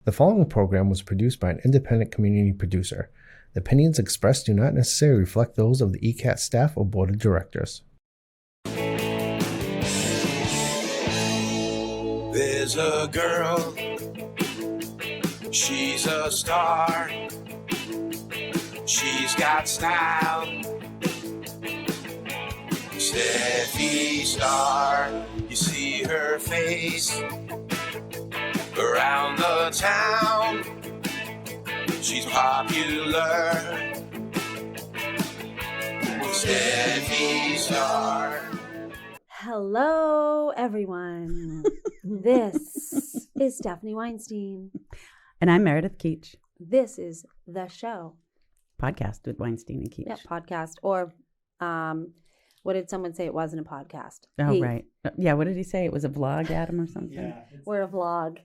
The following program was produced by an independent community producer. The opinions expressed do not necessarily reflect those of the ECAT staff or board of directors. There's a girl, she's a star, she's got style, Steffi Star, you see her face around the town, she's popular, Steffi Star. Hello, everyone. This is Stephanie Weinstein. And I'm Meredith Keach. This is The Show. Podcast with Weinstein and Keach. Yeah, podcast. Or what did someone say? It wasn't a podcast. Oh, right. Yeah, what did he say? It was a vlog, Adam, or something? Yeah, We're a vlog.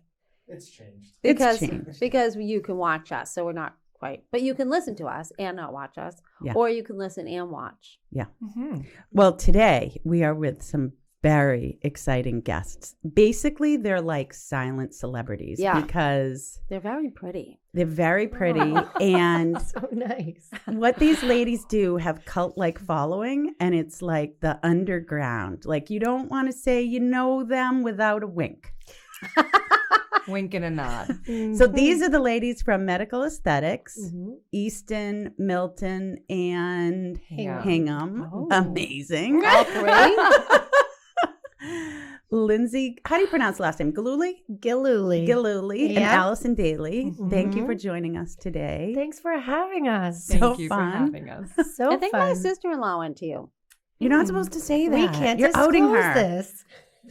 it's changed. Because you can watch us, so we're not quite. But you can listen to us and not watch us. Yeah. Or you can listen and watch. Yeah. Mm-hmm. Well, today we are with some very exciting guests. Basically, they're like silent celebrities. Yeah. Because they're very pretty. they're very pretty. And So nice. what these ladies do have cult-like following, and it's like the underground. Like, you don't want to say you know them without a wink. Wink and a nod. So these are the ladies from Medical Aesthetics, Mm-hmm. Easton, Milton, and Hingham. Hingham. Oh. Amazing. All three? Lindsey, how do you pronounce the last name? Gillooly? Gillooly. And Yeah. Allison Daly. Mhm. Thank you for joining us today. Thanks for having us. So Thank you fun. for having us. So I think fun. my sister-in-law went to you. You're not supposed to say that. We can't You're disclose outing her. this.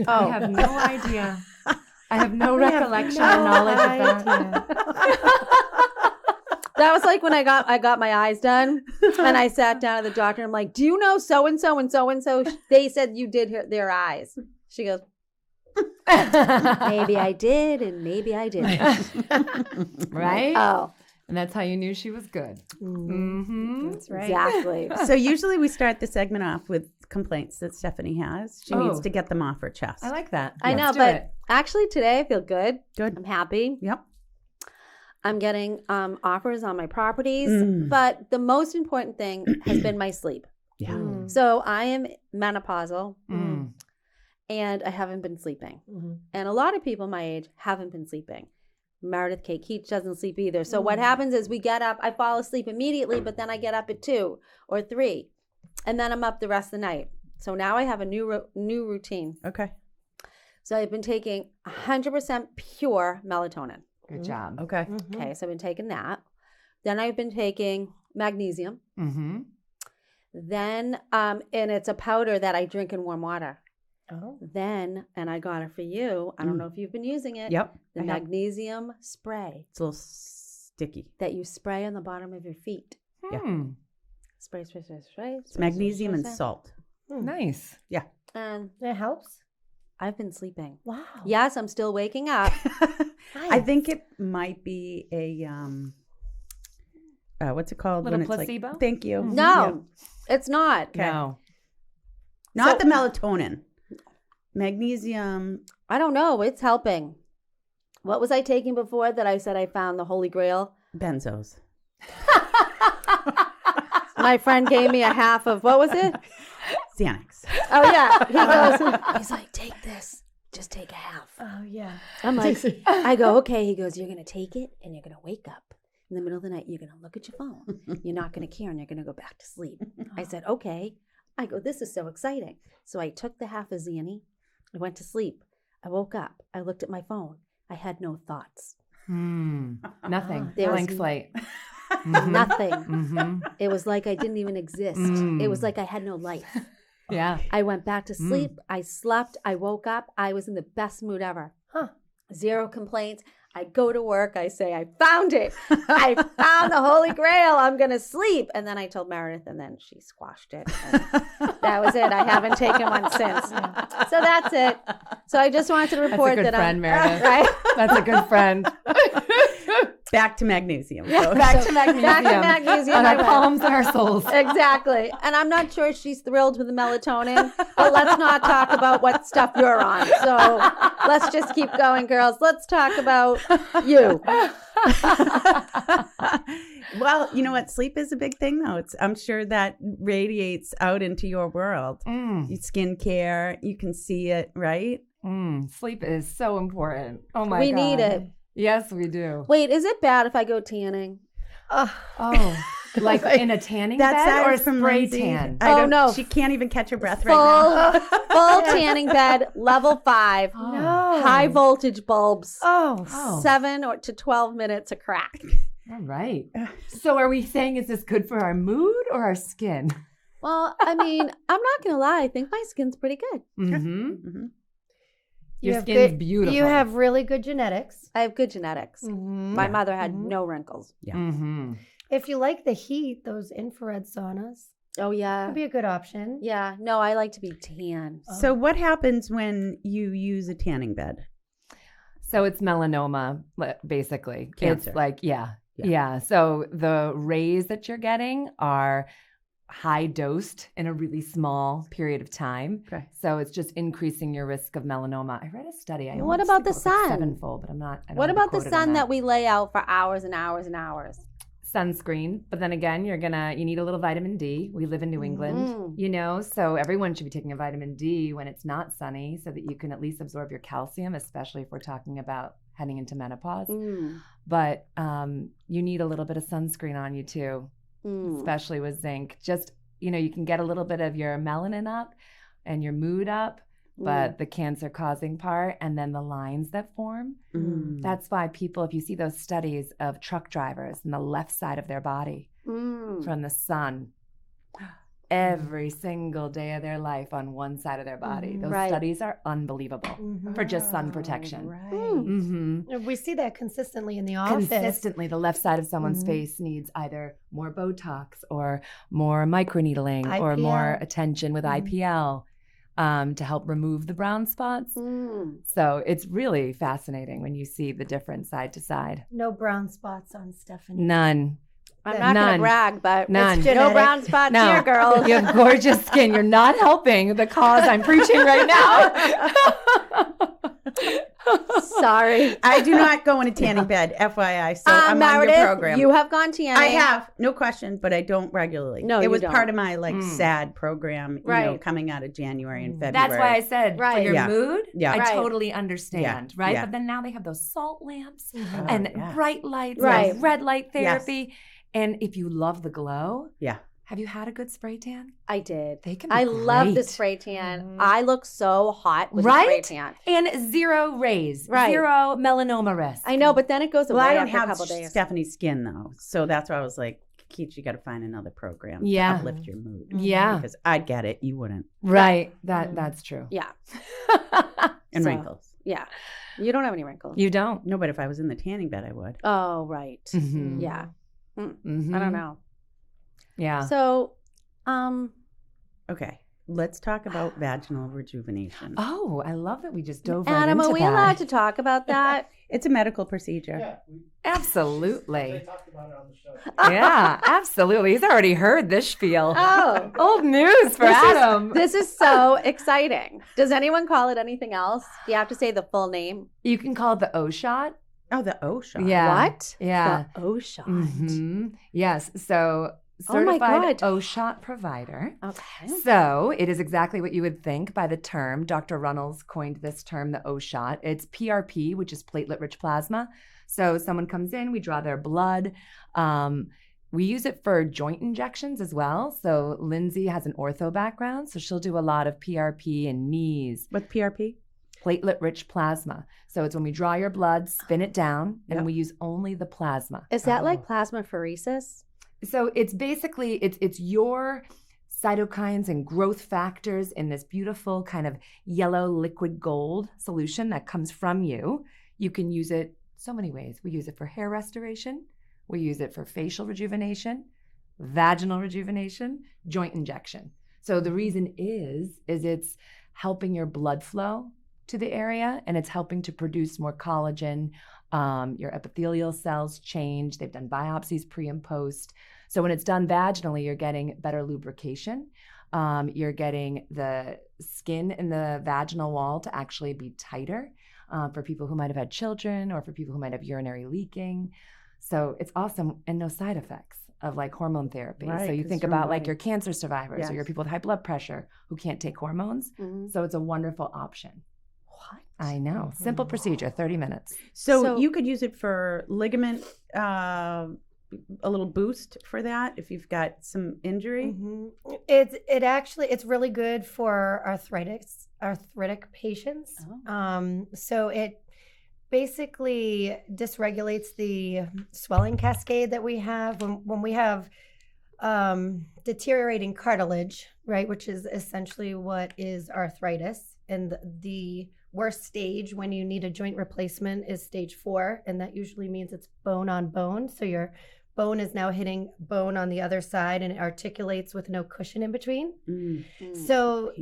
Oh. I have no idea. I have no We have recollection no or knowledge of that. idea. That was like when I got my eyes done and I sat down at the doctor. I'm like, do you know so-and-so and so-and-so? They said you did their eyes. She goes, maybe I did and maybe I didn't. Right? Oh, And that's how you knew she was good. Mm-hmm. That's right. exactly. So usually we start the segment off with complaints that Stephanie has. She needs Oh. to get them off her chest. I like that. I know, Let's do but it. actually today I feel good. Good. I'm happy. Yep. I'm getting offers on my properties. Mm. But the most important thing has been my sleep. Yeah. Mm. So I am menopausal Mm. and I haven't been sleeping. Mhm. And a lot of people my age haven't been sleeping. Meredith Keach doesn't sleep either. So what happens is we get up, I fall asleep immediately, but then I get up at 2 or 3. And then I'm up the rest of the night. So now I have a new routine. Okay. So I've been taking 100% pure melatonin. Good job. Okay. Okay, so I've been taking that. Then I've been taking magnesium. Mm-hmm. Then, and it's a powder that I drink in warm water. Oh. Then, and I got it for you. I don't know if you've been using it. Yep. The I have. magnesium spray It's a little sticky. that you spray on the bottom of your feet. Yeah. Hmm. Spray, spray, spray, spray. It's spray, magnesium spray, and spray. salt. Nice. And It helps? I've been sleeping. Wow. Yes, I'm still waking up. I think it might be a what's it called? Little when it's placebo? Like, thank you. No, it's not. Okay. No. Not So- the melatonin. Magnesium. I don't know. It's helping. What was I taking before that I said I found the Holy Grail? Benzos. My friend gave me a half of, what was it? Xanax. Oh, yeah. He goes, he's like, take this. Just take a half. Oh, yeah. I'm like, I go, okay. He goes, you're going to take it and you're going to wake up in the middle of the night. You're going to look at your phone. You're not going to care and you're going to go back to sleep. I said, okay. I go, this is so exciting. So I took the half of Xanny. I went to sleep. I woke up. I looked at my phone. I had no thoughts. Hmm. Nothing. There was Blank slate. Nothing. Mm-hmm. It was like I didn't even exist. Mm. It was like I had no life. Yeah. I went back to sleep. I slept. I woke up. I was in the best mood ever. Huh. 0 complaints. I go to work. I say, I found it. I found the Holy Grail. I'm going to sleep. And then I told Meredith, and then she squashed it. And that was it. I haven't taken one since. So that's it. So I just wanted to That's a report good that friend, I'm Meredith. right. That's a good friend. Back to magnesium. Back to magnesium. Back to magnesium. On I our went. palms and our souls. Exactly. And I'm not sure she's thrilled with the melatonin, but let's not talk about what stuff you're on. So let's just keep going, girls. Let's talk about you. Well, you know what? Sleep is a big thing, though. I'm sure that radiates out into your world. Your skincare, you can see it, right? Sleep is so important. Oh my God. We need it. Yes, we do. Wait, is it bad if I go tanning? Oh, like in a tanning That's bed or a ours from spray Lindsey. tan? I don't- no. She can't even catch her breath right now. Full tanning bed, level 5, No. high voltage bulbs, Oh. 7 to 12 minutes a crack. All right. So are we saying, is this good for our mood or our skin? Well, I mean, I'm not gonna lie. I think my skin's pretty good. Mm-hmm. Mm-hmm. You Your have skin's good- beautiful. You have really good genetics. I have good genetics. Mhm. My mother had Mhm. no wrinkles. Yeah. Mm-hmm. If you like the heat, those infrared saunas Oh yeah, would be a good option. yeah. No, I like to be tan. So what happens when you use a tanning bed? So it's melanoma, basically. Cancer. It's like, Yeah. yeah. So the rays that you're getting are high dosed in a really small period of time. Okay. So it's just increasing your risk of melanoma. I read a study. What almost about think the it was like sun? sevenfold, but I'm not. I don't What wanna be about the quoted on sun that we lay out for hours and hours and hours? Sunscreen, but then again, you need a little vitamin D. We live in New England, Mm. so everyone should be taking a vitamin D when it's not sunny so that you can at least absorb your calcium, especially if we're talking about heading into menopause. Mm. But you need a little bit of sunscreen on you too, Mm. especially with zinc. Just, you can get a little bit of your melanin up and your mood up, but the cancer causing part and then the lines that form. Mm. That's why people, if you see those studies of truck drivers and the left side of their body Mm. from the sun every single day of their life on one side of their body. Those Right. studies are unbelievable Mhm. for just sun protection. Right. Mm-hmm. We see that consistently in the office. Consistently, the left side of someone's Mhm. face needs either more Botox or more microneedling or more IPL. attention with Mhm. IPL to help remove the brown spots. Mm. So it's really fascinating when you see the difference side to side. No brown spots on Stephanie. None. I'm not None. gonna brag, but None. no genetic. brown spots No. here, girls. You have gorgeous skin. You're not helping the cause I'm preaching right now. Sorry. I do not go in a tanning bed, FYI. So I'm on Meredith, your program. you have gone tanning. I have, no question, but I don't regularly. No, it you was don't. part of my Mm. sad program, Right. coming out of January and Mm. February. That's why I said for Right. your Yeah. mood, Yeah. I Right. totally understand, right? Yeah. But then now they have those salt lamps Mhm. and yeah. bright lights Right. and red light Yes. therapy. And if you love the glow, Yeah. have you had a good spray tan? I did. They can be I love the great. spray tan. Mhm. I look so hot with a spray Right? tan. And zero rays, Right. zero melanoma risk. I know, but then it goes away Well, I don't after a have couple days. Stephanie's skin, though. So that's why I was like, Keach, you got to find another program Yeah. to uplift your mood. Yeah, Because I'd get it. You wouldn't. right. Mm. That's true. Yeah, And So- wrinkles. yeah. You don't have any wrinkles. You don't. No, but if I was in the tanning bed, I would. Oh, right. Mhm. Yeah. Mhm. I don't know. Yeah. So, Okay. Let's talk about vaginal rejuvenation. Oh, I love that we just dove right Adam, into are we that. allowed to talk about that? It's a medical procedure. Absolutely. talked about it on the show. Yeah, absolutely. He's already heard this spiel. Oh, Old news for Adam. this is so exciting. Does anyone call it anything else? Do you have to say the full name? You can call it the O shot. Oh, the O shot. Yeah. What? Yeah. The O shot. Mhm. Yes. So Oh my certified God. O shot provider. Okay. So it is exactly what you would think by the term. Dr. Runnels coined this term, the O shot. It's PRP, which is platelet-rich plasma. So someone comes in, we draw their blood. We use it for joint injections as well. So Lindsey has an ortho background, so she'll do a lot of PRP in knees, With PRP? platelet-rich plasma. So it's when we draw your blood, spin it down, and Yep. we use only the plasma. Is that like plasmapheresis? So it's basically it's your cytokines and growth factors in this beautiful kind of yellow liquid gold solution that comes from you. You can use it so many ways. We use it for hair restoration. We use it for facial rejuvenation, vaginal rejuvenation, joint injection. So the reason is it's helping your blood flow to the area, and it's helping to produce more collagen Your epithelial cells change. They've done biopsies pre and post. So when it's done vaginally, you're getting better lubrication. You're getting the skin in the vaginal wall to actually be tighter for people who might have had children or for people who might have urinary leaking. So it's awesome and no side effects of like hormone therapy. Right, so you 'cause think your about like body- your cancer survivors or your people with high blood pressure who can't take hormones. Mhm. So it's a wonderful option. What? I know. Simple procedure, 30 minutes. So you could use it for ligament, a little boost for that if you've got some injury. Mhm. It's really good for arthritic patients. So it basically dysregulates the swelling cascade that we have when we have deteriorating cartilage, right, which is essentially what is arthritis. And the worst stage when you need a joint replacement is stage 4, and that usually means it's bone on bone. So your bone is now hitting bone on the other side, and it articulates with no cushion in between. So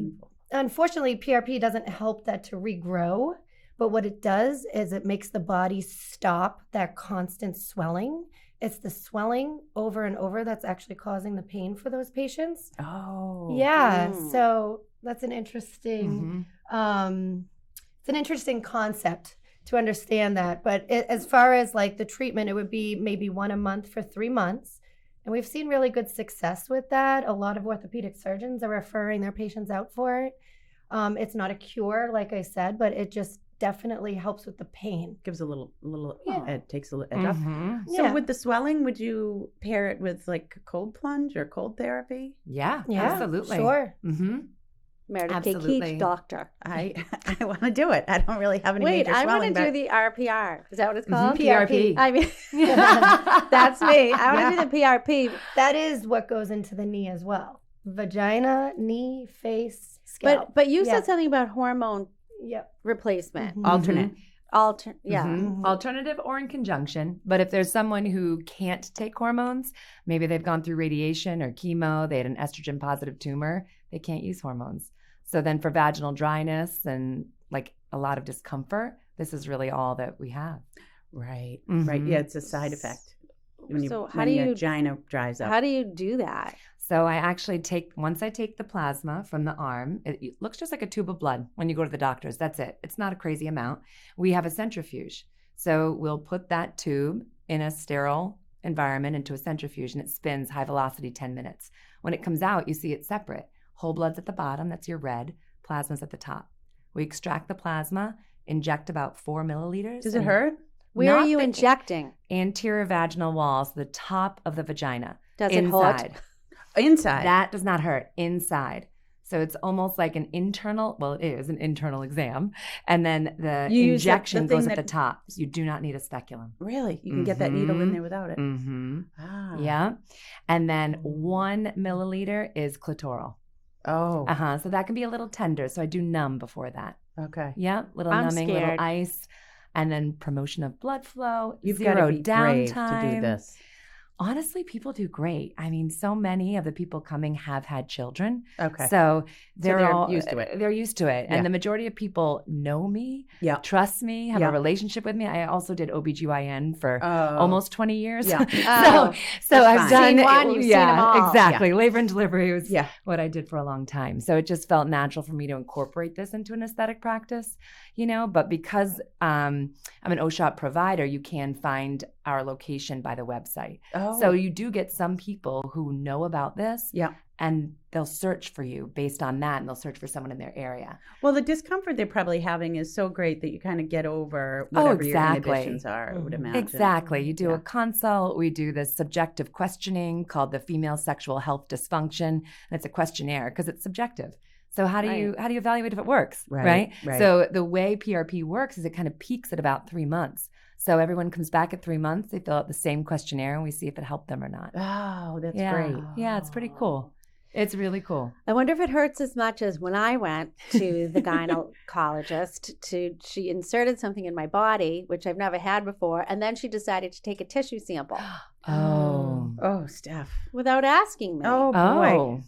unfortunately, PRP doesn't help that to regrow, but what it does is it makes the body stop that constant swelling. It's the swelling over and over that's actually causing the pain for those patients. Oh. Yeah, so that's an interesting it's an interesting concept to understand that. But as far as like the treatment, it would be maybe 1 a month for 3 months. And we've seen really good success with that. A lot of orthopedic surgeons are referring their patients out for it. It's not a cure, like I said, but it just definitely helps with the pain. Gives a little Yeah. it takes a little edge off. So Yeah. with the swelling, would you pair it with like cold plunge or cold therapy? Yeah, Yeah, absolutely. sure. Mm-hmm. Meredith Absolutely. Keach, doctor. I want to do it. I don't really have any Wait, major I swelling. want to do the RPR. Is that what it's called? PRP. I mean, that's me. I want to do the PRP. That is what goes into the knee as well. Vagina, knee, face, scalp. But you Yeah. said something about hormone Yep. replacement. Mhm. alternate. Yeah. Mhm. Alternative or in conjunction. But if there's someone who can't take hormones, maybe they've gone through radiation or chemo, they had an estrogen positive tumor, they can't use hormones. So then for vaginal dryness and like a lot of discomfort, this is really all that we have. Right. Mhm. Right. Yeah, it's a side effect. So how when do your you- vagina dries up. How do you do that? So I actually once I take the plasma from the arm, it looks just like a tube of blood when you go to the doctors. That's it. It's not a crazy amount. We have a centrifuge. So we'll put that tube in a sterile environment into a centrifuge and it spins high velocity 10 minutes. When it comes out, you see it separate. Whole blood's at the bottom, that's your red. Plasma's at the top. We extract the plasma, inject about 4 milliliters. Does it and hurt? Where are Not you the injecting? Anterior vaginal walls, the top of the vagina. Does it hurt? inside. Inside. That does not hurt. Inside. So it's almost like an internal, well, it is an internal exam. And then the You use the injection thing goes at that- the top. So you do not need a speculum. Really? You can get that needle in Mhm. there without it. Mm-hmm. Ah. Yeah. And then 1 milliliter is clitoral. Oh. So that can be a little tender. So I do numb before that. Okay. Yeah. Little I'm numbing, scared. little ice. And then promotion of blood flow. You've got zero to be brave downtime. to do this. Honestly, people do great. I mean, so many of the people coming have had children. Okay. So they're all used to it. They're used to it. Yeah. And the majority of people know me, Yeah. trust me, have Yeah. a relationship with me. I also did OBGYN for Oh. almost 20 years. Yeah. Oh. so I've fine. done Seen one, you've seen them all. Exactly. Labor and delivery was Yeah. what I did for a long time. So it just felt natural for me to incorporate this into an aesthetic practice, but because I'm an OSHOP provider, you can find our location by the website. Oh. So you do get some people who know about this Yeah. and they'll search for you based on that and they'll search for someone in their area. Well, the discomfort they're probably having is so great that you kind of get over whatever your exactly. inhibitions are, I would Mhm. imagine. Exactly. You do Yeah. a consult. We do this subjective questioning called the Female Sexual Health Dysfunction. And it's a questionnaire because it's subjective. So how do you evaluate if it works? Right. So the way PRP works is it kind of peaks at about 3 months. So everyone comes back at 3 months. They fill out the same questionnaire and we see if it helped them or not. Oh, that's yeah. great. Yeah, it's pretty cool. It's really cool. I wonder if it hurts as much as when I went to the gynecologist. She inserted something in my body, which I've never had before, and then she decided to take a tissue sample Oh. Oh, Steph. without asking me. Oh, boy. Oh.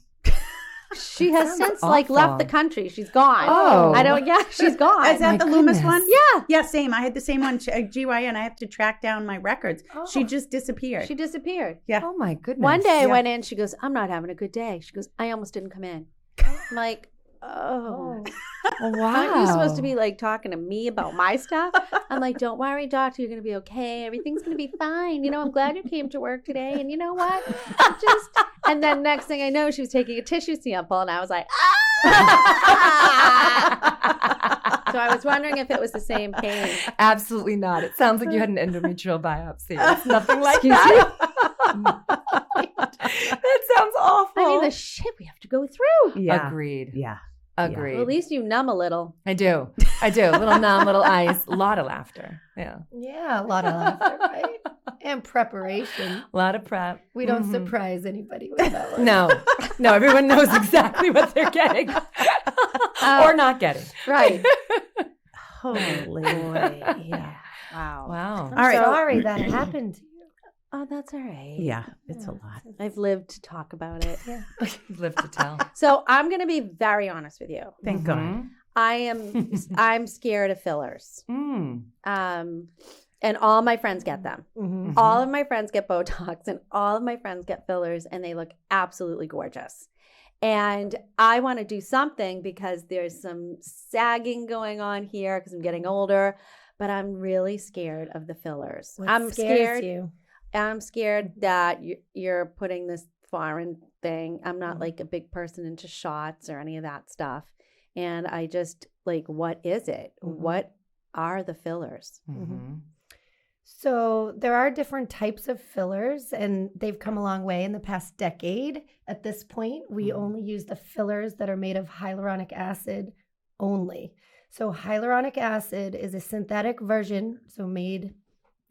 She has Sounds since left the awful. country. She's gone. Oh. She's gone. Is that my the Loomis goodness. one? Yeah. Yeah, same. I had the same one. GYN. I have to track down my records. Oh. She just disappeared. She disappeared. Yeah. Oh my goodness. One day I Yeah. went in, she goes, I'm not having a good day. She goes, I almost didn't come in. I'm like, oh. Wow. Aren't you supposed to be like talking to me about my stuff? I'm like, don't worry, doctor, you're going to be okay. Everything's going to be fine. You know, I'm glad you came to work today. And you know what? And then next thing I know, she was taking a tissue sample and I was like, ah! So I was wondering if it was the same pain. Absolutely not. It sounds like you had an endometrial biopsy. It's nothing like Excuse that. That sounds awful. I mean, the shit we have to go through. Yeah. Agreed. Yeah. Agreed. Well, at least you numb a little. I do. Little numb, little ice, a lot of laughter. Yeah. Yeah, a lot of laughter, right? And preparation. A lot of prep. We don't Mhm. surprise anybody with that one. No, everyone knows exactly what they're getting or not getting. Right. Holy boy. Yeah. Wow. Wow. I'm All right. sorry that happened to you. Oh, that's all right. Yeah. It's a lot. I've lived to talk about it. Live to tell. So I'm going to be very honest with you. Thank God. I'm scared of fillers. Mm. And all my friends get them. Mm-hmm. All of my friends get Botox and all of my friends get fillers and they look absolutely gorgeous. And I want to do something because there's some sagging going on here because I'm getting older, but I'm really scared of the fillers. What I'm scares scared. you? I'm scared that you're putting this foreign thing. I'm not like a big person into shots or any of that stuff. And I just like, what is it? Mhm. What are the fillers? Mm-hmm. So there are different types of fillers, and they've come a long way in the past decade. At this point, we only use the fillers that are made of hyaluronic acid only. So hyaluronic acid is a synthetic version, so made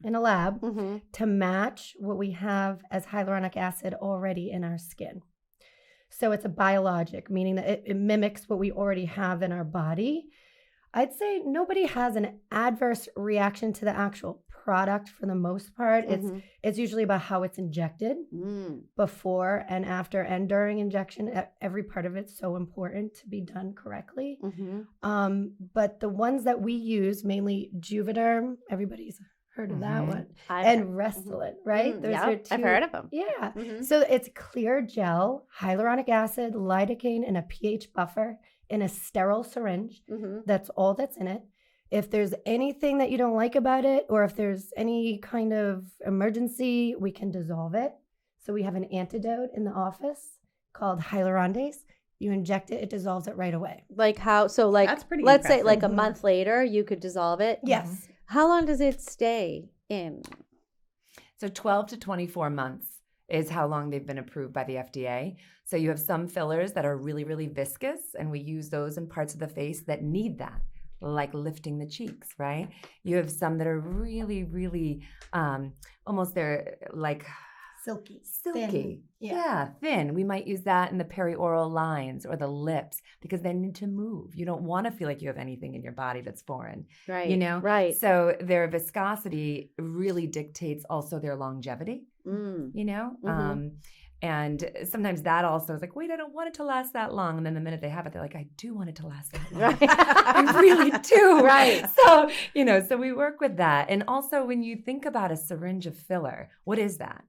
in a lab, Mm-hmm. to match what we have as hyaluronic acid already in our skin. So it's a biologic, meaning that it mimics what we already have in our body. I'd say nobody has an adverse reaction to the actual product for the most part. It's usually about how it's injected before and after and during injection. Every part of it's so important to be done correctly. But the ones that we use, mainly Juvederm, everybody's heard of that one, and Restylane, right? Those are I've heard of them. Yeah. So it's clear gel, hyaluronic acid, lidocaine, and a pH buffer in a sterile syringe. That's all that's in it. If there's anything that you don't like about it, or if there's any kind of emergency, we can dissolve it. So we have an antidote in the office called hyaluronidase. You inject it, it dissolves it right away. Like how? So like, That's pretty let's say impressive. like a month later, you could dissolve it. Yes. How long does it stay in? So 12 to 24 months is how long they've been approved by the FDA. So you have some fillers that are really, really viscous, and we use those in parts of the face that need that, like lifting the cheeks, right? You have some that are really, really almost they're like Silky. silky. Thin. Yeah, thin. We might use that in the perioral lines or the lips because they need to move. You don't want to feel like you have anything in your body that's foreign, Right. you know? Right. So their viscosity really dictates also their longevity, you know? And sometimes that also is like, wait, I don't want it to last that long. And then the minute they have it, they're like, I do want it to last that long. Right. I really do. Right. So, you know, so we work with that. And also when you think about a syringe of filler, what is that?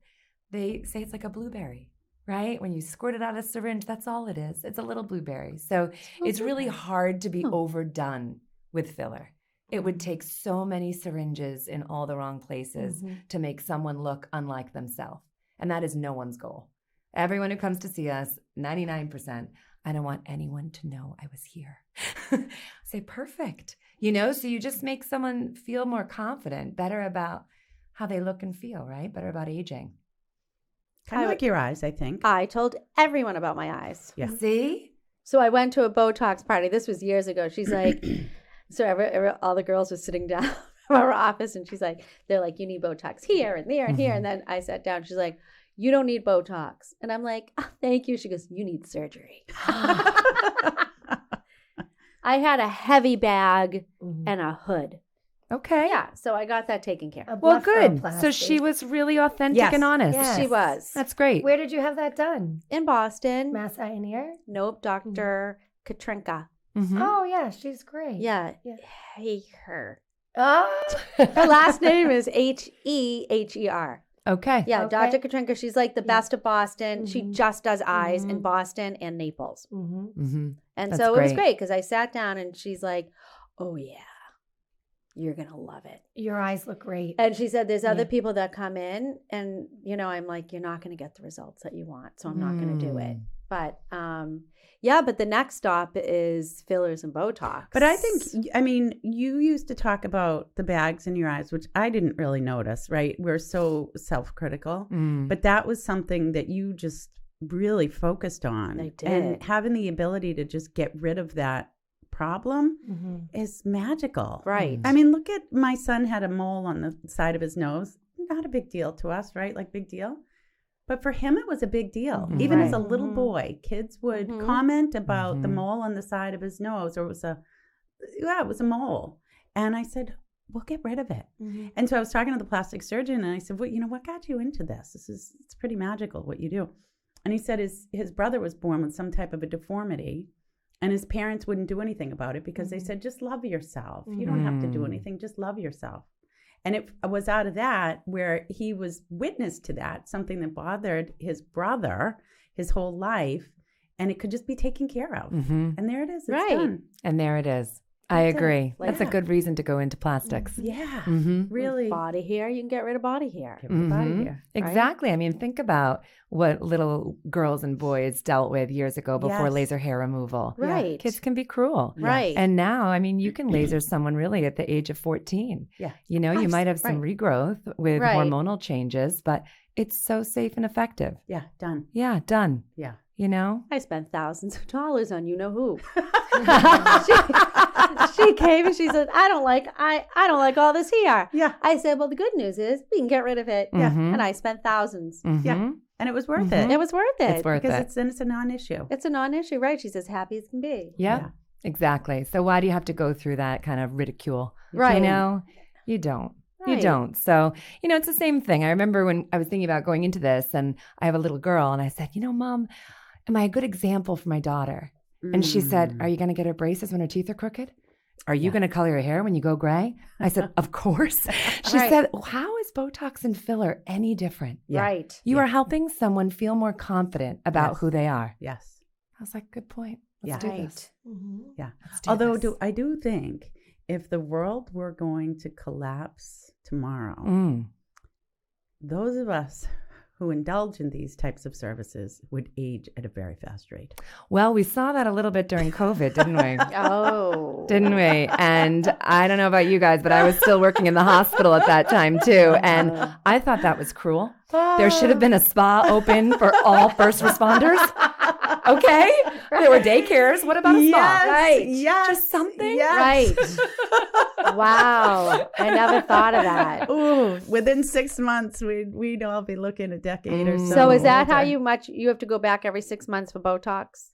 They say it's like a blueberry, right? When you squirt it out of a syringe, that's all it is. It's a little blueberry. So it's really hard to be overdone with filler. It would take so many syringes in all the wrong places to make someone look unlike themselves. And that is no one's goal. Everyone who comes to see us, 99%, I don't want anyone to know I was here. Say, perfect. You know, so you just make someone feel more confident, better about how they look and feel, right? Better about aging. Kind of like your eyes, I think. I told everyone about my eyes. Yeah. See? So I went to a Botox party. This was years ago. She's like, so all the girls were sitting down from our office, and she's like, they're like, you need Botox here and there and here. And then I sat down. She's like, you don't need Botox. And I'm like, oh, thank you. She goes, you need surgery. I had a heavy bag and a hood. Okay. Yeah, so I got that taken care of. Well, good. So Blepharoplasty. she was really authentic Yes. and honest. Yes. She was. That's great. Where did you have that done? In Boston. Mass Eye and Ear? Nope, Dr. Katrinka. Mhm. Oh, yeah, she's great. Yeah. Yeah. Hey, her. Oh, Her last name is Heher. Okay. Yeah, Okay. Dr. Katrinka. She's like the Yeah. best of Boston. She Mhm. just does eyes in Mhm. Boston and Naples. hmm Mm-hmm. And That's so it was great. great because I sat down and she's like, oh, yeah, you're going to love it. Your eyes look great. And she said, there's other Yeah. people that come in and, I'm like, you're not going to get the results that you want. So I'm not going to do it. But but the next stop is fillers and Botox. But I think, you used to talk about the bags in your eyes, which I didn't really notice, right? We're so self-critical. Mm. But that was something that you just really focused on. I did. And having the ability to just get rid of that problem Mm-hmm. is magical. Right. I mean, look at my son had a mole on the side of his nose. Not a big deal to us, right? Like big deal. But for him, it was a big deal. Mhm. Even as a Right. little Mhm. boy, kids would Mhm. comment about the Mhm. mole on the side of his nose, or it was a mole. And I said, we'll get rid of it. Mm-hmm. And so I was talking to the plastic surgeon and I said, well, what got you into this? It's pretty magical what you do. And he said his brother was born with some type of a deformity and his parents wouldn't do anything about it because they said, just love yourself. You don't have to do anything. Just love yourself. And it was out of that where he was witness to that, something that bothered his brother his whole life, and it could just be taken care of. Mm-hmm. And there it is. It's Right. done. And there it is. I That's it. agree. Like- That's a good reason to go into plastics. Yeah. Mm-hmm. Really. Body hair, you can get rid of body hair. Get rid of body Mhm. hair. Exactly. I mean, think about what little girls and boys dealt with years ago before Yes. laser hair removal. Yeah. Right. Kids can be cruel. Right. And now, I mean, you can laser someone really at the age of 14. Yeah. You know, you might have some regrowth with Right. hormonal changes, but it's so safe and effective. Yeah. Done. Yeah, done. Yeah. You know? I spent thousands of dollars on who. she came and she said, I don't like all this hair. Yeah. I said, well, the good news is we can get rid of it. Yeah. Mhm. And I spent thousands. Mhm. Yeah. And it was worth Mhm. it. It was worth it. It's worth because it. it's a non-issue. It's a non-issue, right? She's as happy as can be. Yeah, Yeah. exactly. So why do you have to go through that kind of ridicule? Right. You know, you don't. You Right. don't. So, it's the same thing. I remember when I was thinking about going into this and I have a little girl and I said, Mom, am I a good example for my daughter? And she said, are you going to get her braces when her teeth are crooked? Are you going to color your hair when you go gray? I said, of course. She Right. said, how is Botox and filler any different? Yeah. Right. You are helping someone feel more confident about Yes. who they are. Yes. I was like, good point. Let's Yeah. do Right. this. Mm-hmm. Yeah. Let's do Although this. I do think if the world were going to collapse tomorrow, those of us who indulge in these types of services would age at a very fast rate. Well, we saw that a little bit during COVID, didn't we? Oh. Didn't we? And I don't know about you guys, but I was still working in the hospital at that time too. And I thought that was cruel. There should have been a spa open for all first responders. Okay? There were daycares. What about a spa? Right. Yes. Just something? Right. Wow. I never thought of that. Ooh, within 6 months, we'd all be looking a decade or so. So is that how older. you have to go back every 6 months for Botox?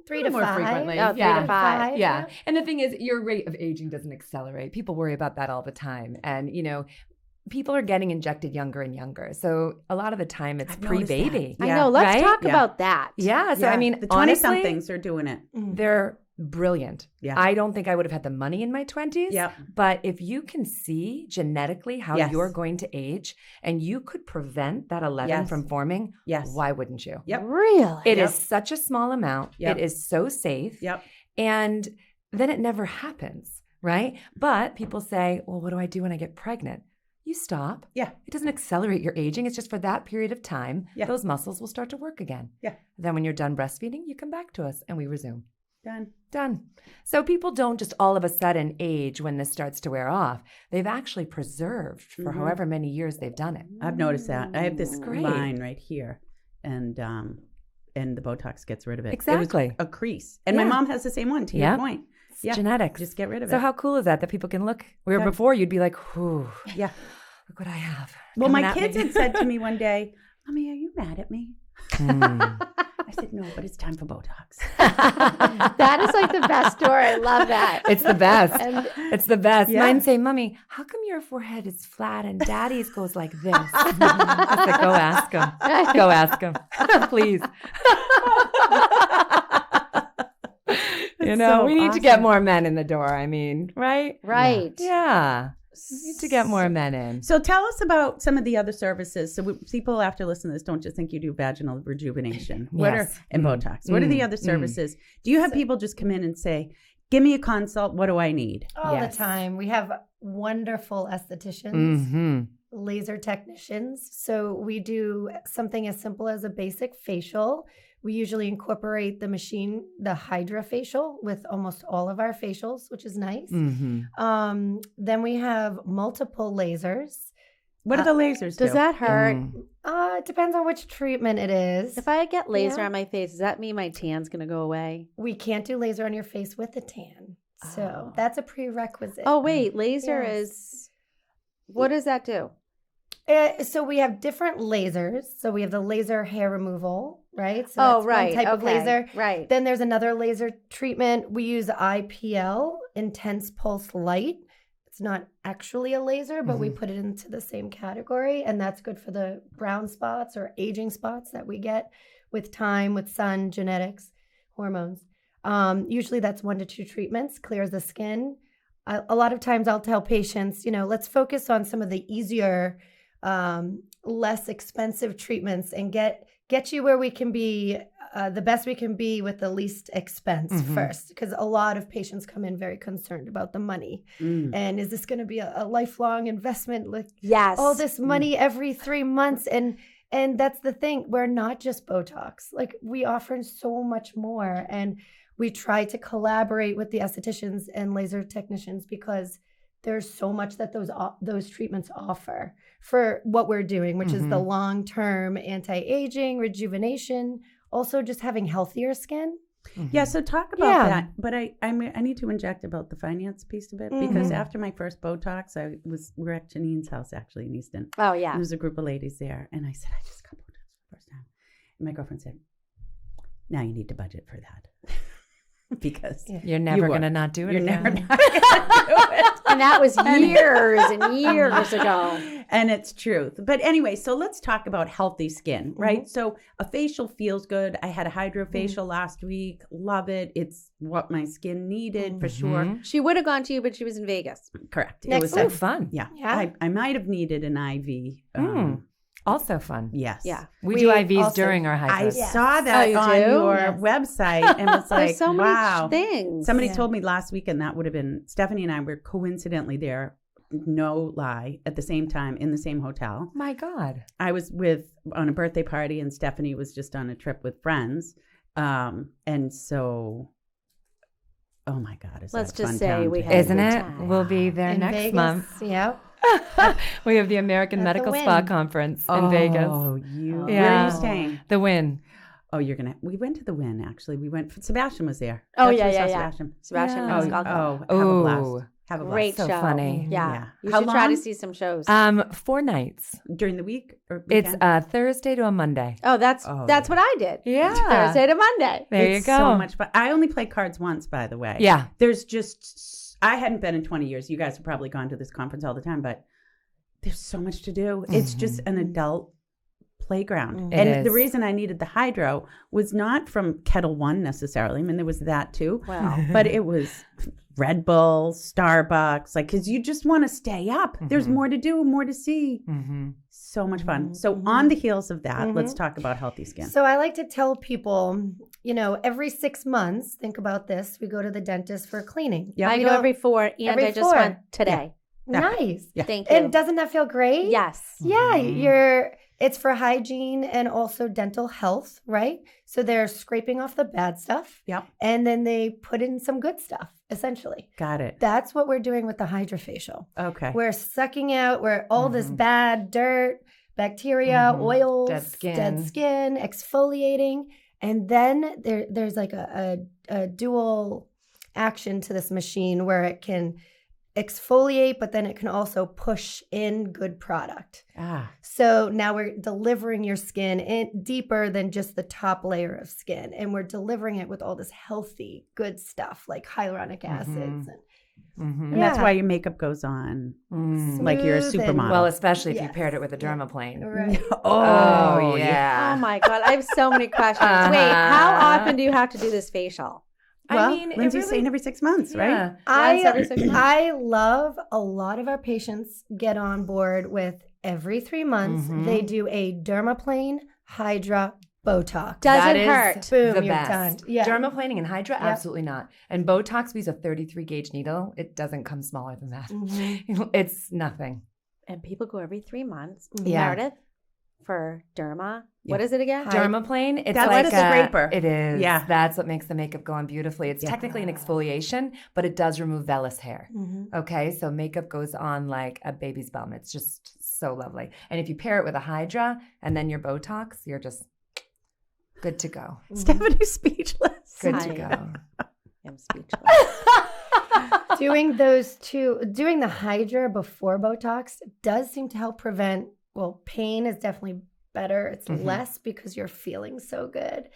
3 to more 5. frequently. Oh, 3 yeah. to 5. Yeah. And the thing is, your rate of aging doesn't accelerate. People worry about that all the time. And, people are getting injected younger and younger. So a lot of the time it's I've noticed pre-baby. that. I Yeah. know. Let's Right? talk Yeah. about that. Yeah. So, I mean, the honestly, 20-somethings are doing it. they're brilliant. Yeah. I don't think I would have had the money in my 20s. Yep. But if you can see genetically how Yes. you're going to age and you could prevent that 11 Yes. from forming, Yes. why wouldn't you? Yep. Really? It Yep. is such a small amount. Yep. It is so safe. Yep. And then it never happens, right? But people say, well, what do I do when I get pregnant? You stop. Yeah. It doesn't accelerate your aging. It's just for that period of time, Yeah. those muscles will start to work again. Yeah. Then when you're done breastfeeding, you come back to us and we resume. Done. Done. So people don't just all of a sudden age when this starts to wear off. They've actually preserved for Mhm. however many years they've done it. I've noticed that. I have this Great. line right here, and the Botox gets rid of it. Exactly. It was a crease, and my Yeah. mom has the same one. To Yeah. your point, It's Yeah. genetics. just get rid of So it. how cool is that people can look? Where Yeah. before you'd be like, whew, Yeah. look what I have. Well, coming my at kids me. had said to me one day, "Mommy, are you mad at me?" Hmm. I said, no, but it's time for Botox. That is like the best story. I love that. It's the best. And It's the best. Yeah. Mine say, Mommy, how come your forehead is flat and Daddy's goes like this? I said, go ask him. Go ask him. Please. So we need to get awesome. more men in the door. I mean, right? right. Yeah. We need to get more men in. So tell us about some of the other services. So people after listening to this don't just think you do vaginal rejuvenation. Yes. And Botox. What are the other services? Do you have people just come in and say, give me a consult, what do I need? All Yes. the time. We have wonderful estheticians, Mm-hmm. laser technicians. So we do something as simple as a basic facial. We usually incorporate the machine, the hydrofacial, with almost all of our facials, which is nice. Mm-hmm. Then we have multiple lasers. What do the lasers do? Does that hurt? It depends on which treatment it is. If I get laser Yeah. on my face, does that mean my tan's going to go away? We can't do laser on your face with a tan. So Oh. that's a prerequisite. Oh, wait. Laser Yes. is. What does that do? So we have different lasers. So we have the laser hair removal, right? So Oh, that's right. one type of okay. laser. Right. Then there's another laser treatment. We use IPL, intense pulse light. It's not actually a laser, but we put it into the same category. And that's good for the brown spots or aging spots that we get with time, with sun, genetics, hormones. Usually that's 1 to 2 treatments, clears the skin. A lot of times I'll tell patients, let's focus on some of the easier, less expensive treatments and get you where we can be the best we can be with the least expense first, because a lot of patients come in very concerned about the money. And is this going to be a lifelong investment? Like Yes. all this money every 3 months, and that's the thing. We're not just Botox. Like we offer so much more, and we try to collaborate with the estheticians and laser technicians because there's so much that those treatments offer for what we're doing, which is the long-term anti-aging, rejuvenation, also just having healthier skin. Yeah, so talk about Yeah. that. But I need to inject about the finance piece of it because after my first Botox, we were at Janine's house actually in Easton. Oh, yeah. There was a group of ladies there, and I said, I just got Botox for the first time. And my girlfriend said, now you need to budget for that. Because You're never going to not do it you're again. never not going to do it. And that was years and years ago. And it's truth. But anyway, so let's talk about healthy skin, right? So a facial feels good. I had a hydrofacial last week. Love it. It's what my skin needed for sure. She would have gone to you, but she was in Vegas. Correct. Next it was time. Oh, fun. yeah. Yeah. I might have needed an IV. Also fun. Yes. Yeah. We We do IVs also- during our I hydros. Yes. saw that Oh, you on do? your Yes. website and was like, There's so wow. many things. Somebody Yeah. told me last weekend that would have been Stephanie and I were coincidentally there, no lie, at the same time in the same hotel. My God. I was on a birthday party and Stephanie was just on a trip with friends. And so, oh my God, is Let's that a just fun say town we to had a Isn't good it? time. We'll be there In next Vegas. month. Yep. We have the American At the Medical Wynn. Spa Conference in Vegas. Oh, where are Yeah. you staying? The Wynn. Oh, we went to the Wynn, actually. Sebastian was there. Oh, That's yeah, where yeah, I saw yeah. Sebastian. Sebastian Yeah. Maniscalco. Have a Ooh. blast. Have a blast. Great So show. funny. Yeah. Yeah. You How should try to long? see some shows. 4 nights. During the week or It's weekend? Thursday to a Monday. oh, that's Oh, what I did. Yeah. Thursday to Monday. There It's you go. so much fun. I only played cards once, by the way. Yeah. There's just, I hadn't been in 20 years. You guys have probably gone to this conference all the time, but there's so much to do. It's just an adult playground. It And is. the reason I needed the hydro was not from Kettle One necessarily. I mean, there was that too. Wow. But it was Red Bull, Starbucks, like, because you just want to stay up. There's more to do, more to see. Mm-hmm. So much fun. So on the heels of that, let's talk about healthy skin. So I like to tell people, every 6 months, think about this. We go to the dentist for cleaning. Yeah. I We go don't- every 4, and every I just 4. went today. Nice. Yeah. Thank you. And doesn't that feel great? Yes. Yeah, it's for hygiene and also dental health, right? So they're scraping off the bad stuff. Yep. And then they put in some good stuff, essentially. Got it. That's what we're doing with the hydrofacial. Okay. We're sucking out all this bad dirt, bacteria, oils, Dead skin, exfoliating. And then there's like a dual action to this machine where it can exfoliate, but then it can also push in good product. So now we're delivering your skin in deeper than just the top layer of skin. And we're delivering it with all this healthy, good stuff like hyaluronic acids. And that's why your makeup goes on like you're a supermodel. Well, especially if you paired it with a dermaplane. Right. Oh, yeah. Oh my God, I have so many questions. Wait, how often do you have to do this facial? Well, I mean, Lindsay's saying every 6 months, right? I love a lot of our patients get on board with every 3 months. They do a dermaplane, Hydra, Botox. Doesn't hurt. Boom, the you're best. done. Yeah. Dermaplaning and Hydra, absolutely not. And Botox, we use a 33 gauge needle. It doesn't come smaller than that. It's nothing. And people go every 3 months. Yeah. Meredith, for derma. What is it again? Dermaplane. It's That's like a scraper. It is. Yeah. That's what makes the makeup go on beautifully. It's technically an exfoliation, but it does remove vellus hair. Okay, so makeup goes on like a baby's bum. It's just so lovely. And if you pair it with a Hydra and then your Botox, you're just good to go. Stephanie's speechless. Good to go. I'm speechless. Doing those two, doing the Hydra before Botox does seem to help prevent, well, pain is definitely better. It's less because you're feeling so good.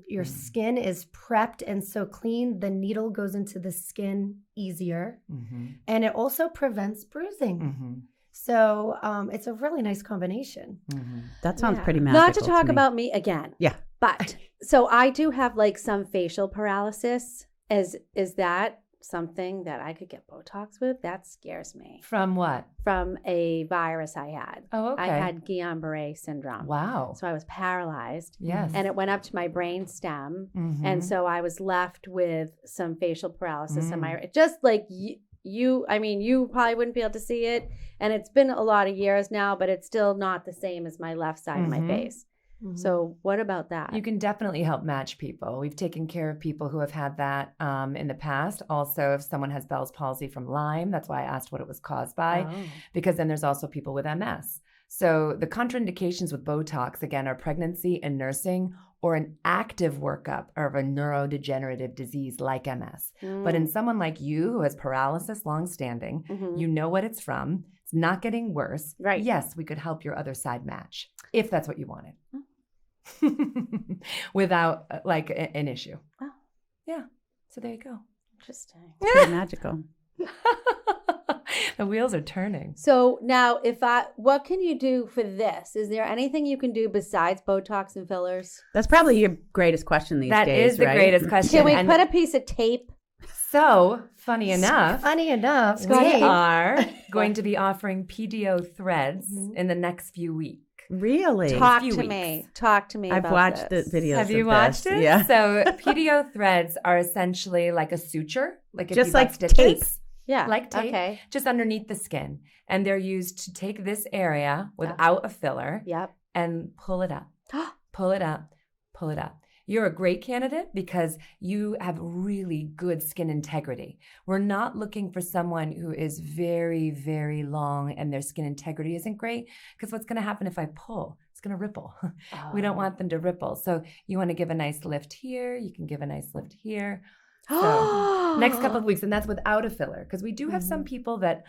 Your skin is prepped and so clean. The needle goes into the skin easier. And it also prevents bruising. So it's a really nice combination. That sounds pretty magical. Not to talk about me again. Yeah. But so I do have like some facial paralysis. Is that something that I could get Botox with? That scares me. From what? From a virus I had. Oh, okay. I had Guillain-Barré syndrome. Wow. So I was paralyzed. Yes. And it went up to my brain stem. And so I was left with some facial paralysis in my, just like you, I mean, you probably wouldn't be able to see it. And it's been a lot of years now, but it's still not the same as my left side of my face. So what about that? You can definitely help match people. We've taken care of people who have had that in the past. Also, if someone has Bell's palsy from Lyme, that's why I asked what it was caused by, because then there's also people with MS. So the contraindications with Botox, again, are pregnancy and nursing or an active workup of a neurodegenerative disease like MS. But in someone like you who has paralysis longstanding, you know what it's from. It's not getting worse. Right. Yes, we could help your other side match if that's what you wanted. Without like an issue. Oh. Yeah. So there you go. Interesting. Pretty magical. The wheels are turning. So now what can you do for this? Is there anything you can do besides Botox and fillers? That's probably your greatest question these days. That is the greatest question. Can we And put a piece of tape? so funny enough, we are going to be offering PDO threads in the next few weeks. Really? Talk few to weeks. me. Talk to me I've about watched this. the videos. Have you of watched this. it? Yeah. So PDO threads are essentially like a suture, like if Just you got like stitches, tape. Yeah. like tape, Okay. just underneath the skin, and they're used to take this area without a filler Yep. and pull it up, pull it up, pull it up. You're a great candidate because you have really good skin integrity. We're not looking for someone who is very, very long and their skin integrity isn't great, because what's going to happen if I pull? It's going to ripple. We don't want them to ripple. So you want to give a nice lift here. You can give a nice lift here. So next couple of weeks, and that's without a filler, because we do have some people that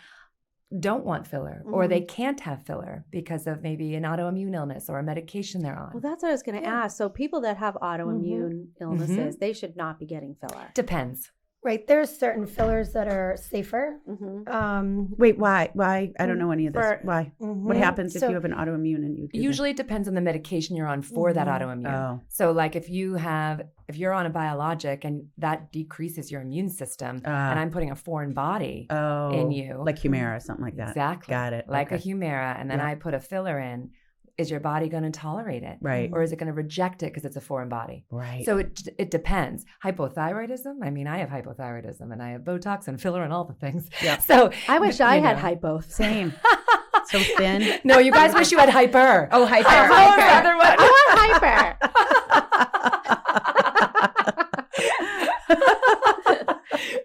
don't want filler or they can't have filler because of maybe an autoimmune illness or a medication they're on. Well, that's what I was going to ask. So people that have autoimmune illnesses, they should not be getting filler. Depends. Right. There's certain fillers that are safer. Wait, why? I don't know any of this. Why? What happens if So- you have an autoimmune and you do Usually it depends on the medication you're on for that autoimmune. Oh. So like if you're on a biologic and that decreases your immune system and I'm putting a foreign body in you. like Humira or something like that. Exactly. Got it. Like Okay. a Humira, and then I put a filler in, is your body going to tolerate it? Right. Or is it going to reject it because it's a foreign body? Right. So it depends. Hypothyroidism, I mean, I have hypothyroidism and I have Botox and filler and all the things. Yeah. So I wish I had know. hypo. Same. So thin. No, you guys wish you had hyper. Oh, hyper. Oh, the other one. I want hyper.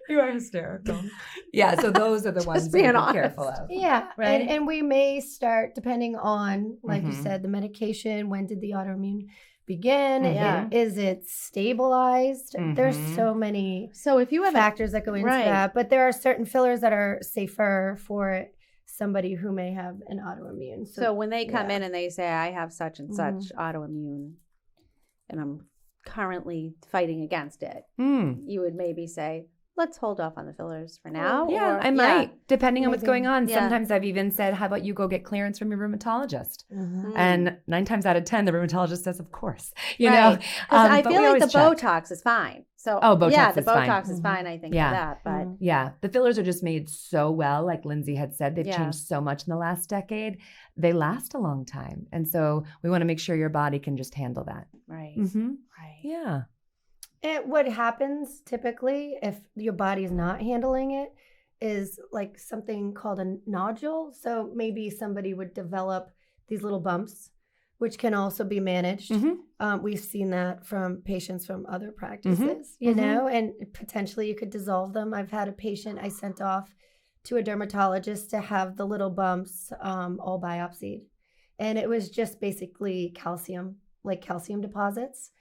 You are hysterical. Yeah, so those are the ones Just that you being be honest. careful of. Yeah. Right? And we may start, depending on, like you said, the medication, when did the autoimmune begin? Yeah. Is it stabilized? There's so many So if you have factors that go into right. that, but there are certain fillers that are safer for somebody who may have an autoimmune. So when they come yeah. in and they say, I have such and such autoimmune, and I'm currently fighting against it, you would maybe say, let's hold off on the fillers for now. Yeah, or, I might, depending on what's going on. Yeah. Sometimes I've even said, how about you go get clearance from your rheumatologist? Mm-hmm. And 9 times out of 10, the rheumatologist says, of course. You Right. know, 'Cause I but feel we like the always check. Botox is fine. So Botox yeah, the is fine. Botox is fine, I think, Yeah. for that. But Yeah, the fillers are just made so well. Like Lindsey had said, they've changed so much in the last decade. They last a long time. And so we want to make sure your body can just handle that. right. Right. Yeah. What happens typically if your body is not handling it is like something called a nodule. So maybe somebody would develop these little bumps, which can also be managed. We've seen that from patients from other practices, you know, and potentially you could dissolve them. I've had a patient I sent off to a dermatologist to have the little bumps all biopsied. And it was just basically calcium, like calcium deposits.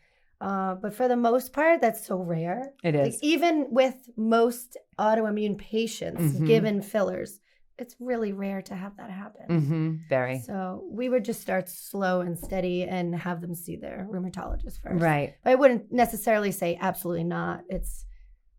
But for the most part, that's so rare. It is. Like, even with most autoimmune patients given fillers, it's really rare to have that happen. Very. So we would just start slow and steady and have them see their rheumatologist first. Right. But I wouldn't necessarily say absolutely not. It's,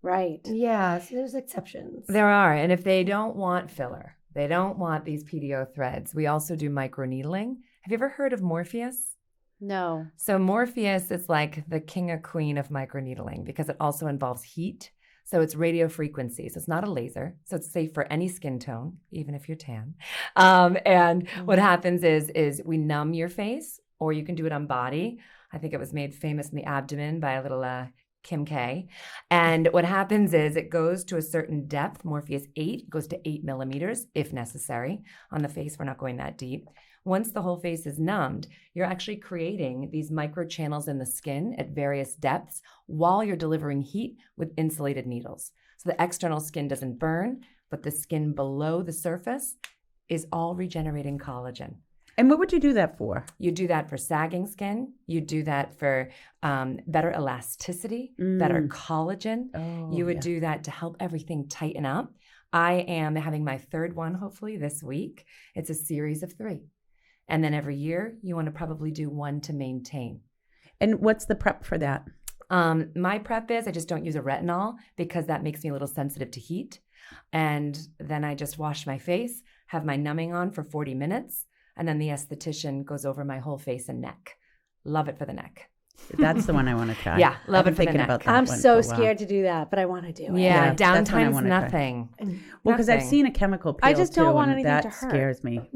Right. yeah, so there's exceptions. There are. And if they don't want filler, they don't want these PDO threads, we also do microneedling. Have you ever heard of Morpheus? No. So Morpheus is like the king or queen of microneedling because it also involves heat. So it's radio frequencies. It's not a laser. So it's safe for any skin tone, even if you're tan. And what happens is we numb your face, or you can do it on body. I think it was made famous in the abdomen by a little Kim K. And what happens is it goes to a certain depth, Morpheus 8, goes to 8 millimeters if necessary. On the face, we're not going that deep. Once the whole face is numbed, you're actually creating these microchannels in the skin at various depths while you're delivering heat with insulated needles. So the external skin doesn't burn, but the skin below the surface is all regenerating collagen. And what would you do that for? You do that for sagging skin. You do that for better elasticity, better collagen. You would do that to help everything tighten up. I am having my 3rd one, hopefully, this week. It's a series of 3. And then every year, you want to probably do 1 to maintain. And what's the prep for that? My prep is I just don't use a retinol because that makes me a little sensitive to heat. And then I just wash my face, have my numbing on for 40 minutes. And then the esthetician goes over my whole face and neck. Love it for the neck. That's the one I want to try. Yeah, love I've it for the been thinking neck. about that I'm one so for a while. scared to do that, but I want to do it. Yeah, that's one I downtime's wanna try. nothing. Well, because I've Nothing. seen a chemical peel I just don't too, want and anything that to hurt. scares me.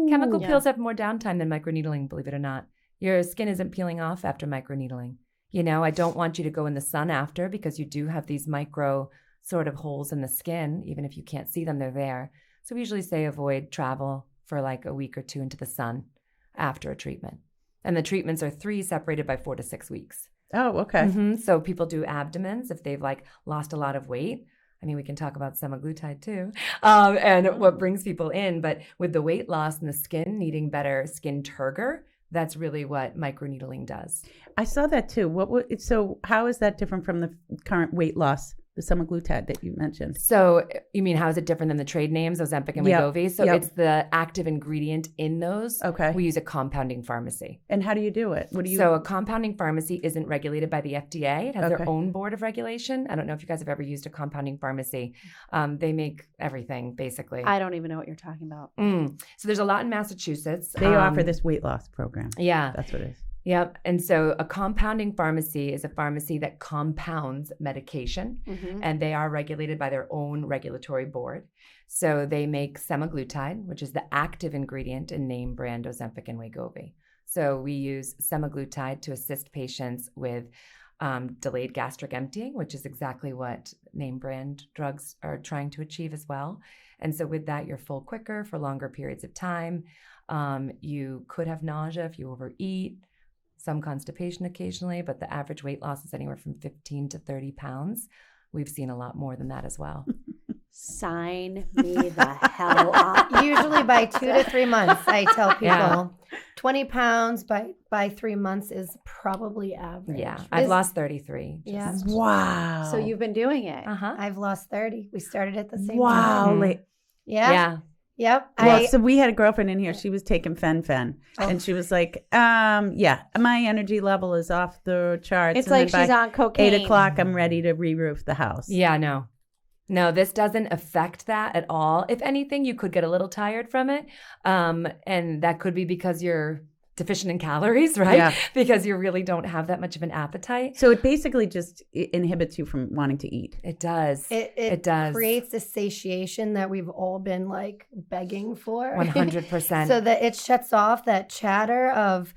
Chemical peels have more downtime than microneedling, believe it or not. Your skin isn't peeling off after microneedling. You know, I don't want you to go in the sun after because you do have these micro sort of holes in the skin. Even if you can't see them, they're there. So we usually say avoid travel for like a week or 2 into the sun after a treatment. And the treatments are 3 separated by 4 to 6 weeks. Oh, okay. So people do abdomens if they've like lost a lot of weight. I mean, we can talk about semaglutide too, and what brings people in. But with the weight loss and the skin needing better skin turgor, that's really what microneedling does. I saw that too. So how is that different from the current weight loss, the semaglutide that you mentioned? So you mean how is it different than the trade names, Ozempic and Wegovy? So it's the active ingredient in those. Okay. We use a compounding pharmacy. And how do you do it? So a compounding pharmacy isn't regulated by the FDA. It has Okay. their own board of regulation. I don't know if you guys have ever used a compounding pharmacy. They make everything, basically. I don't even know what you're talking about. So there's a lot in Massachusetts. They offer this weight loss program. Yeah. That's what it is. Yep. And so a compounding pharmacy is a pharmacy that compounds medication, and they are regulated by their own regulatory board. So they make semaglutide, which is the active ingredient in name brand Ozempic and Wegovy. So we use semaglutide to assist patients with delayed gastric emptying, which is exactly what name brand drugs are trying to achieve as well. And so with that, you're full quicker for longer periods of time. You could have nausea if you overeat, some constipation occasionally, but the average weight loss is anywhere from 15 to 30 pounds. We've seen a lot more than that as well. Sign me the hell up. Usually by 2 to 3 months, I tell people Yeah. 20 pounds by 3 months is probably average. Yeah, I've lost 33. Yeah. Wow. So you've been doing it. Uh-huh. I've lost 30. We started at the same Wow. time. Mhm. Yeah. Yeah. Yep. Well, so we had a girlfriend in here. She was taking fen, Oh. and she was like, "Yeah, my energy level is off the charts. It's and like then she's by on cocaine. 8:00, I'm ready to re-roof the house." Yeah, no, this doesn't affect that at all. If anything, you could get a little tired from it. And that could be because you're deficient in calories, right? Yeah. Because you really don't have that much of an appetite. So it basically just inhibits you from wanting to eat. It does. It does. creates a satiation that we've all been like begging for. 100%. So that it shuts off that chatter of,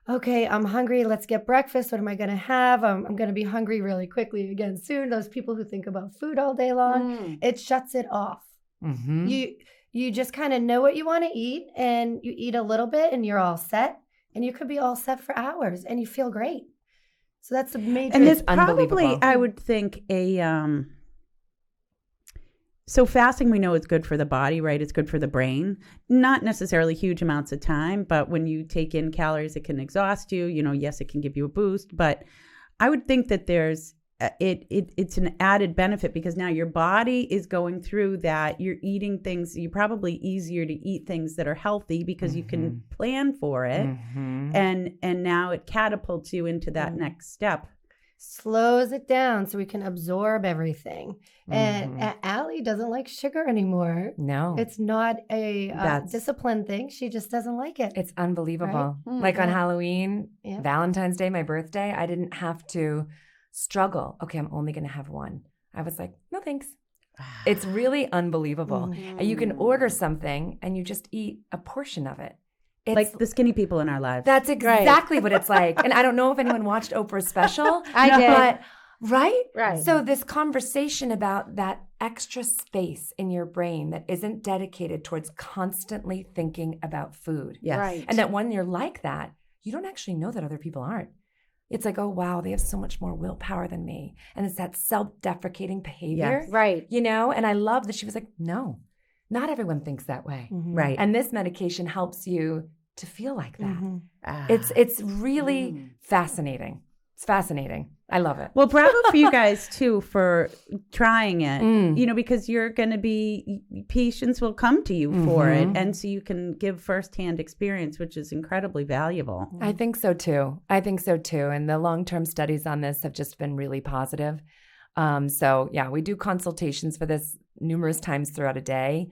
okay, I'm hungry. Let's get breakfast. What am I going to have? I'm going to be hungry really quickly again soon. Those people who think about food all day long, it shuts it off. Mm-hmm. You just kind of know what you want to eat, and you eat a little bit and you're all set, and you could be all set for hours and you feel great. So that's a major. And there's It's probably, unbelievable. I would think, so fasting, we know it's good for the body, right? It's good for the brain. Not necessarily huge amounts of time, but when you take in calories, it can exhaust you. Yes, it can give you a boost, but I would think that there's it's an added benefit because now your body is going through that. You're eating things. You're probably easier to eat things that are healthy because you can plan for it, and now it catapults you into that next step. Slows it down so we can absorb everything. And Allie doesn't like sugar anymore. No. It's not a That's- discipline thing. She just doesn't like it. It's unbelievable. Right? Like on Yeah. Halloween, Yeah. Valentine's Day, my birthday, I didn't have to struggle. Okay, I'm only going to have one. I was like, no thanks. It's really unbelievable. And you can order something and you just eat a portion of it. It's Like the skinny people in our lives. That's exactly what it's like. And I don't know if anyone watched Oprah's special. I did. But, right? Right. So this conversation about that extra space in your brain that isn't dedicated towards constantly thinking about food. Yes. Right. And that when you're like that, you don't actually know that other people aren't. It's like, oh, wow, they have so much more willpower than me. And it's that self-deprecating behavior, Yes. Right. And I love that she was like, no, not everyone thinks that way. Right. And this medication helps you to feel like that. Ah. It's really fascinating. It's fascinating. I love it. Well, bravo for you guys too for trying it. Mm. Because you're going to be, patients will come to you for it, and so you can give firsthand experience, which is incredibly valuable. I think so too. And the long-term studies on this have just been really positive. So yeah, we do consultations for this numerous times throughout a day.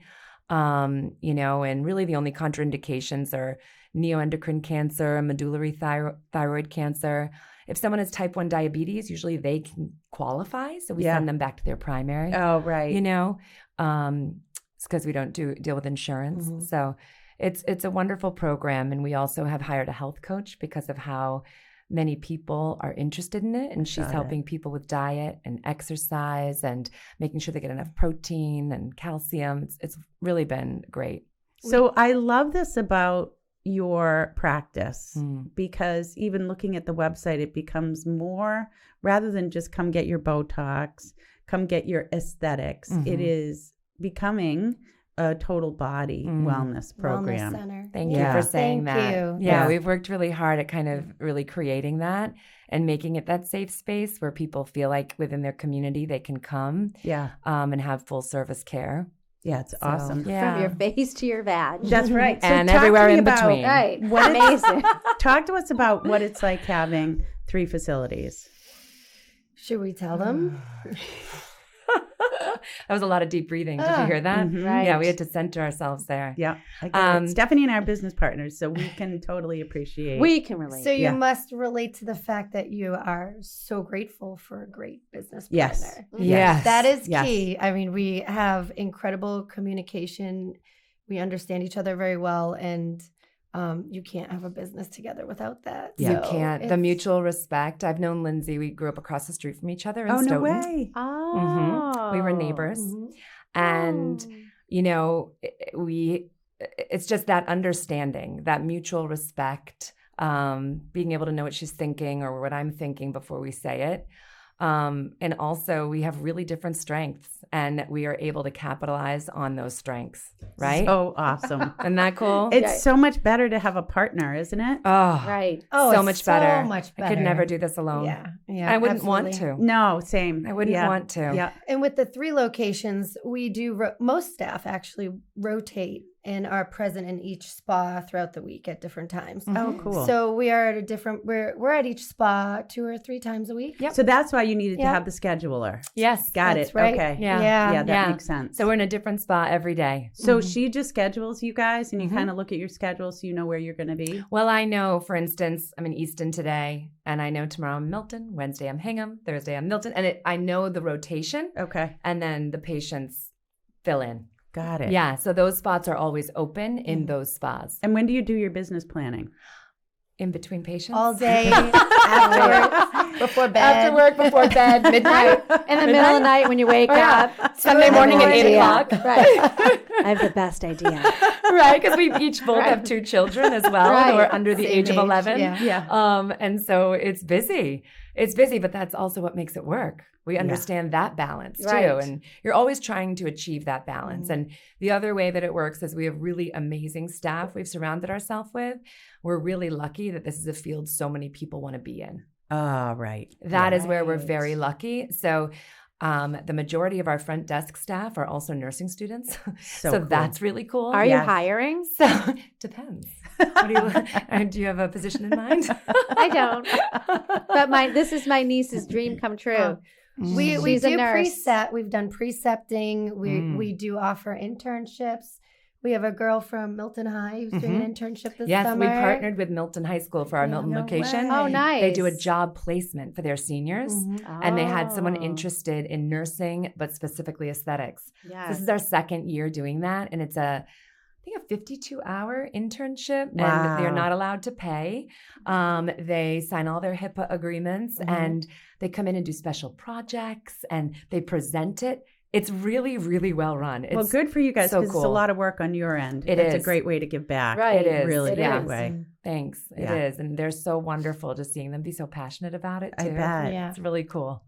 And really the only contraindications are neuroendocrine cancer, medullary thyroid cancer. If someone has type 1 diabetes, usually they can qualify. So we send them back to their primary. Oh, right. It's because we don't deal with insurance. So it's a wonderful program. And we also have hired a health coach because of how many people are interested in it. And she's helping people with diet and exercise and making sure they get enough protein and calcium. It's really been great. So I love this about your practice because even looking at the website, it becomes more, rather than just come get your Botox, come get your aesthetics. It is becoming a total body wellness program. Wellness center. Thank you for saying Thank that. you. Yeah, we've worked really hard at kind of really creating that and making it that safe space where people feel like within their community they can come and have full service care. Yeah, it's awesome. From your face to your vag. That's right. So And talk everywhere to me in about between. Right. what Amazing. Talk to us about what it's like having 3 facilities. Should we tell them? That was a lot of deep breathing. Did you hear that? Right. Yeah, we had to center ourselves there. Yeah. I get it. Stephanie and I are business partners, so we can totally appreciate. We can relate. So you must relate to the fact that you are so grateful for a great business partner. Yes. Yes. That is Yes. key. I mean, we have incredible communication. We understand each other very well, and you can't have a business together without that. You So can't. The it's- mutual respect. I've known Lindsey. We grew up across the street from each other in Oh, Stoughton. no way. Oh. We were neighbors. Mhm. And, it's just that understanding, that mutual respect, being able to know what she's thinking or what I'm thinking before we say it. And also we have really different strengths and we are able to capitalize on those strengths, right? So awesome. Isn't that cool? It's so much better to have a partner, isn't it? Oh, Right. Oh, so it's much better. So much better. I could never do this alone. Yeah. I wouldn't want absolutely. to. No, same. I wouldn't want to. Yeah. And with the 3 locations, we do most staff actually rotate and are present in each spa throughout the week at different times. Oh, cool. So we are at a different. We're at each spa 2 or 3 times a week. Yep. So that's why you needed to Yeah. have the scheduler. Yes. Got That's it. right. Okay. Yeah. Yeah. That makes sense. So we're in a different spot every day. So she just schedules you guys and you Mhm. kind of look at your schedule so you know where you're going to be? Well, I know, for instance, I'm in Easton today, and I know tomorrow I'm Milton, Wednesday I'm Hingham, Thursday I'm Milton, and I know the rotation, Okay. and then the patients fill in. Got it. Yeah, so those spots are always open in those spas. And when do you do your business planning? In between patients? All day, after, before bed. After work, before bed, midnight. In the middle of the night when you wake up. Sunday morning at 8 idea. o'clock. Right. I have the best idea. Right, because we each both have 2 children as well Right. who are under the Same age of age, 11. yeah. And so it's busy. It's busy, but that's also what makes it work. We understand that balance too. Right. And you're always trying to achieve that balance. And the other way that it works is we have really amazing staff we've surrounded ourselves with. We're really lucky that this is a field so many people want to be in. Oh, right. That is where we're very lucky. So the majority of our front desk staff are also nursing students. So So cool. that's really cool. Are you Yes. hiring? So depends. Do you have a position in mind? I don't. But this is my niece's dream come true. We She's a do nurse. precept. We've done precepting. We do offer internships. We have a girl from Milton High who's doing an internship this Yes, summer. we partnered with Milton High School for our Milton no location. way. Oh, nice. They do a job placement for their seniors. And they had someone Oh. interested in nursing, but specifically aesthetics. Yes. This is our second year doing that. And it's I think a 52-hour internship, Wow. and they're not allowed to pay. They sign all their HIPAA agreements, and they come in and do special projects, and they present it. It's really, really well run. It's Well, good for you guys so because it's a cool. lot of work on your end. It It's a is. great way to give back. Right. It is. Really It great is. way. Thanks. Yeah. It is. And they're so wonderful just seeing them be so passionate about it, too. I bet. Yeah. It's really cool.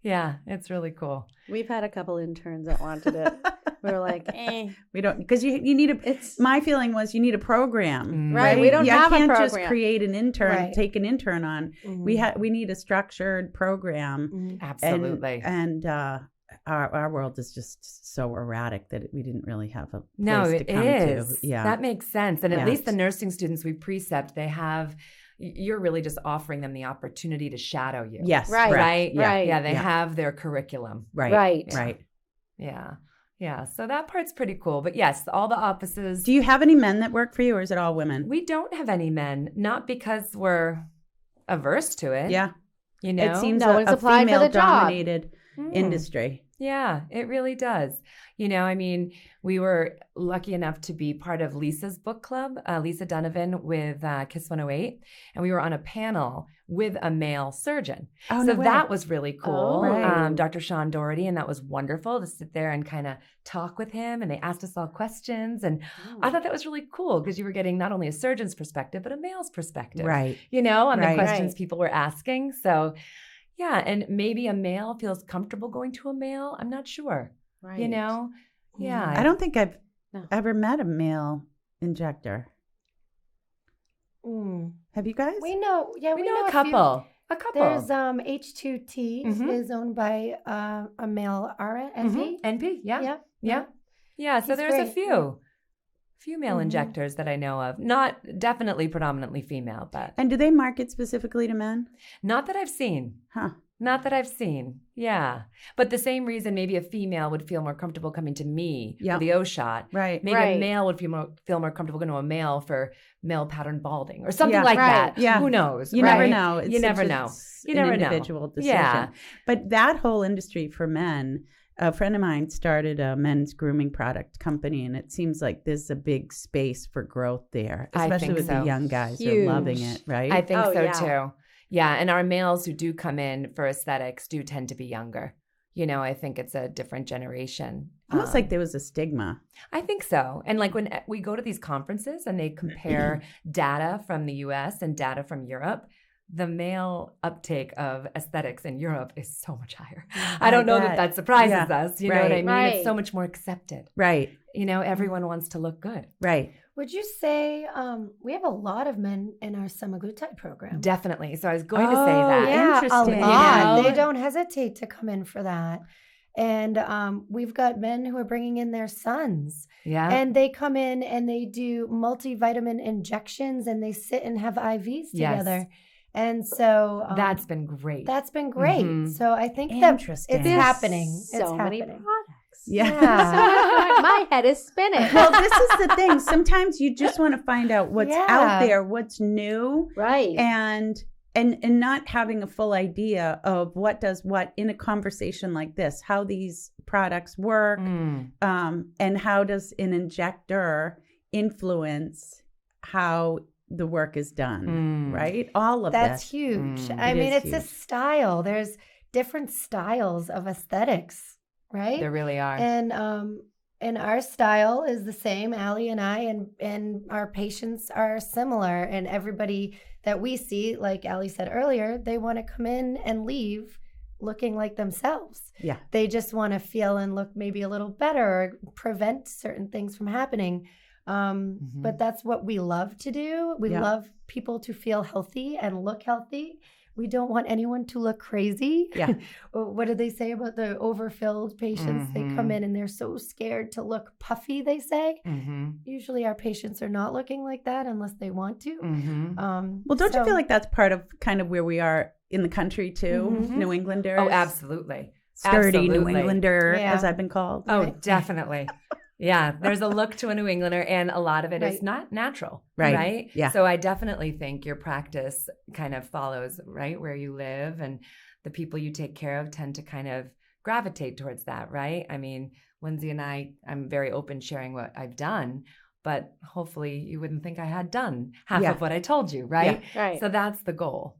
Yeah, it's really cool. We've had a couple interns that wanted it. We were like, We don't because you need a. It's My feeling was you need a program, Right, we don't You have a can't just program. create an intern, Right. take an intern on. We need a structured program, Absolutely. and our world is just so erratic that we didn't really have a place No, to it come is. to. Yeah, That makes sense. And Yeah. at least the nursing students we precept, they have, you're really just offering them the opportunity to shadow you. yes, Right. correct. Right? Yeah. Right. Yeah, they Yeah. have their curriculum. Right, Right. right. Yeah. Yeah. So that part's pretty cool. But yes, all the offices. Do you have any men that work for you, or is it all women? We don't have any men, not because we're averse to it. Yeah, You know? it seems No one's a applied for the job. female-dominated Mm. industry. Yeah, it really does. You know, I mean, we were lucky enough to be part of Lisa's book club, Lisa Donovan with Kiss 108, and we were on a panel with a male surgeon. Oh, So no way. that was really cool. Oh. Right. Dr. Sean Doherty, and that was wonderful to sit there and kind of talk with him, and they asked us all questions, and I thought that was really cool because you were getting not only a surgeon's perspective, but a male's perspective. Right. You know, on Right. the questions Right. people were asking. So yeah, and maybe a male feels comfortable going to a male. I'm not sure. right. You know? Yeah. I don't think I've No. ever met a male injector. Have you guys? We know. Yeah, we know a few. couple. A couple. There's H2T Mhm. is owned by a male RN, NP. NP, yeah. Yeah. Yeah. Yeah. So He's there's a great. few male injectors that I know of. Not definitely predominantly female, but And do they market specifically to men? not that I've seen. Huh. Not that I've seen. Yeah. But the same reason maybe a female would feel more comfortable coming to me Yeah. for the O shot. Right. Maybe a Right. male would feel more comfortable going to a male for male pattern balding or something Yeah. like Right. that. Yeah. Who knows? You right? never know. You never know. You never an know. individual decision. Yeah. But that whole industry for men, a friend of mine started a men's grooming product company, and it seems like there's a big space for growth there, I especially think with so. the young guys. Huge. They're loving it, right? I think Oh, so yeah. too. Yeah, and our males who do come in for aesthetics do tend to be younger. You know, I think it's a different generation. Almost like there was a stigma. I think so. And like when we go to these conferences and they compare data from the US and data from Europe, the male uptake of aesthetics in Europe is so much higher. I don't know that surprises us. You know what I mean? Right. It's so much more accepted. Right. You know, everyone wants to look good. Right. Would you say we have a lot of men in our semaglutide program? Definitely. So I was going to say that. Yeah, Interesting. a lot. You know? They don't hesitate to come in for that. And we've got men who are bringing in their sons. Yeah. And they come in and they do multivitamin injections and they sit and have IVs together. And so that's been great. That's been great. Mhm. So I think that Interesting. it's There's happening. So it's many happening. products. Yeah. My head is spinning. Well, this is the thing. Sometimes you just want to find out what's Yeah. out there, what's new, Right. and not having a full idea of what does what in a conversation like this, how these products work, and how does an injector influence how the work is done, right? All of That's this. huge. I It mean, is it's a huge. style. There's different styles of aesthetics, right? There really are. And our style is the same, Allie and I, and our patients are similar. And everybody that we see, like Allie said earlier, they want to come in and leave looking like themselves. Yeah. They just want to feel and look maybe a little better or prevent certain things from happening. But that's what we love to do. We love people to feel healthy and look healthy. We don't want anyone to look crazy. Yeah. What did they say about the overfilled patients? They come in and they're so scared to look puffy, they say. Usually our patients are not looking like that unless they want to. Well, don't you feel like that's part of kind of where we are in the country too? New Englanders. Oh, absolutely. Sturdy New Absolutely. Englander, Yeah. as I've been called. Oh, Right. definitely. Yeah, there's a look to a New Englander, and a lot of it is Right. not natural, Right. right? Yeah. So I definitely think your practice kind of follows, right, where you live, and the people you take care of tend to kind of gravitate towards that, right? I mean, Lindsey and I'm very open sharing what I've done, but hopefully you wouldn't think I had done half of what I told you, right? Right. So that's the goal,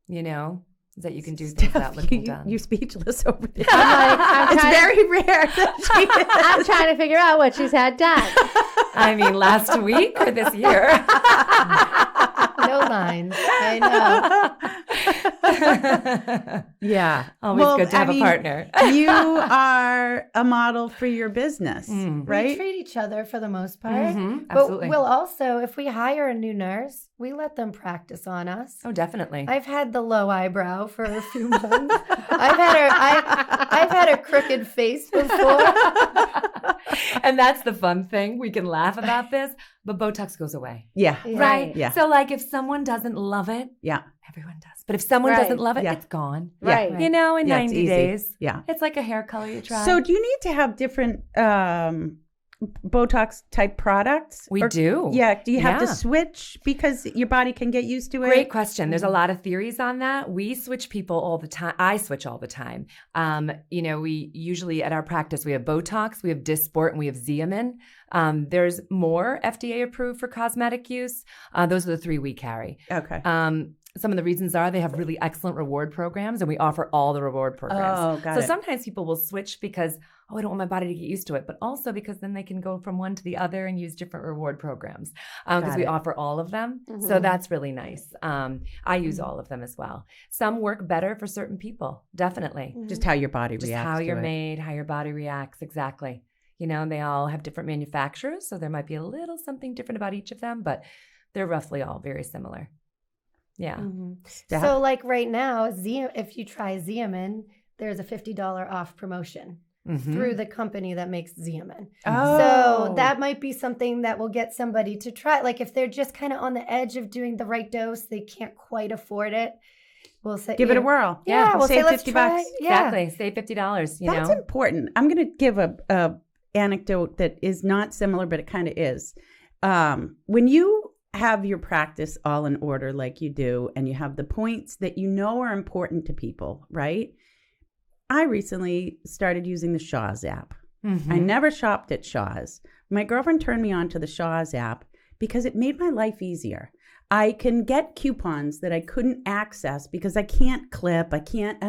you know, is that you can do things without looking done. You're speechless over there. I'm It's trying- very rare that she is. I'm trying to figure out what she's had done. I mean, last week or this year? no lines. I know. Yeah. Always good to have a partner. You are a model for your business, We right? treat each other for the most part. Mhm, But absolutely. we'll also, if we hire a new nurse, we let them practice on us. Oh, definitely. I've had the low eyebrow for a few months. I've had a crooked face before. And that's the fun thing. We can laugh about this, but Botox goes away. Yeah. Right? Yeah. So, like, if someone doesn't love it, Yeah. everyone does. But if someone Right. doesn't love it, Yeah. it's gone. Right. You know, in Yeah, it's 90 easy. days. Yeah. It's like a hair color you try. So do you need to have different Botox type products? We do. Yeah. Do you have to Yeah. switch because your body can get used to it? Great question. There's a lot of theories on that. We switch people all the time. I switch all the time. You know, we usually at our practice, we have Botox, we have Dysport, and we have Xeomin. There's more FDA approved for cosmetic use. Those are the three we carry. Okay. Some of the reasons are they have really excellent reward programs, and we offer all the reward programs. Oh, got so it. sometimes people will switch because, I don't want my body to get used to it, but also because then they can go from one to the other and use different reward programs because Got we it. offer all of them. So that's really nice. I use all of them as well. Some work better for certain people, definitely. Just how your body Just reacts how to you're it. made, how your body reacts, exactly. You know, they all have different manufacturers, so there might be a little something different about each of them, but they're roughly all very similar. Yeah. Steph? So, like right now, if you try Xeomin, there's a $50 off promotion Mhm. through the company that makes Xeomin. Oh. So that might be something that will get somebody to try. Like if they're just kind of on the edge of doing the right dose, they can't quite afford it. We'll say, Give it a whirl. Yeah, we'll say save let's 50 try. bucks. Yeah. Exactly. Save $50, you That's know? important. I'm going to give a anecdote that is not similar, but it kind of is. When you have your practice all in order like you do, and you have the points that you know are important to people, right? I recently started using the Shaw's app. I never shopped at Shaw's. My girlfriend turned me on to the Shaw's app because it made my life easier. I can get coupons that I couldn't access because I can't clip. I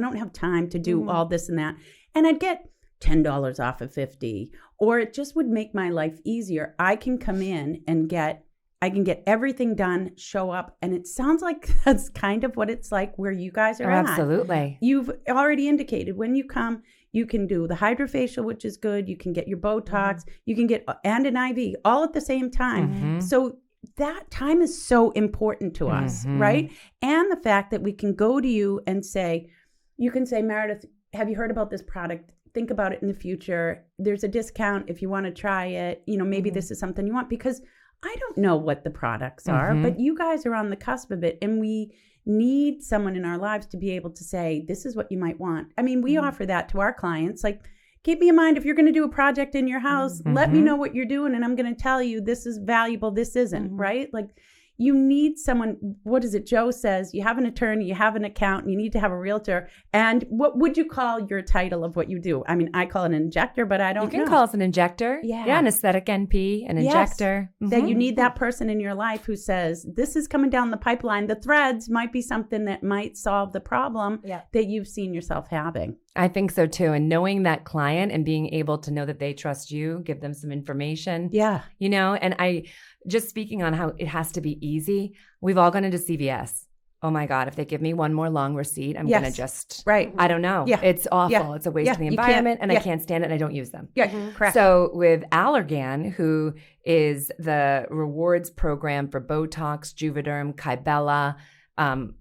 don't have time to do all this and that. And I'd get $10 off of 50, or it just would make my life easier. I can come in and get I can get everything done, show up. And it sounds like that's kind of what it's like where you guys are at. Absolutely. You've already indicated when you come, you can do the hydrofacial, which is good. You can get your Botox, you can get, and an IV all at the same time. So that time is so important to us, right? And the fact that we can go to you and say, you can say, Meredith, have you heard about this product? Think about it in the future. There's a discount if you want to try it. You know, maybe this is something you want, because I don't know what the products are, but you guys are on the cusp of it. And we need someone in our lives to be able to say, this is what you might want. I mean, we offer that to our clients. Like, keep me in mind, if you're going to do a project in your house, let me know what you're doing. And I'm going to tell you, this is valuable, this isn't, right? Like, you need someone, what is it? Joe says, you have an attorney, you have an accountant, you need to have a realtor. And what would you call your title of what you do? I mean, I call it an injector, but I don't know. You can call us an injector. Yeah. An aesthetic NP, an injector. That you need that person in your life who says, this is coming down the pipeline. The threads might be something that might solve the problem that you've seen yourself having. I think so too. And knowing that client and being able to know that they trust you, give them some information. Yeah. You know, and I just speaking on how it has to be easy. We've all gone into CVS. Oh my God, if they give me one more long receipt, I'm going to just, I don't know. Yeah. It's awful. Yeah. It's a waste of the environment and I can't stand it and I don't use them. Yeah, correct. So with Allergan, who is the rewards program for Botox, Juvederm, Kybella,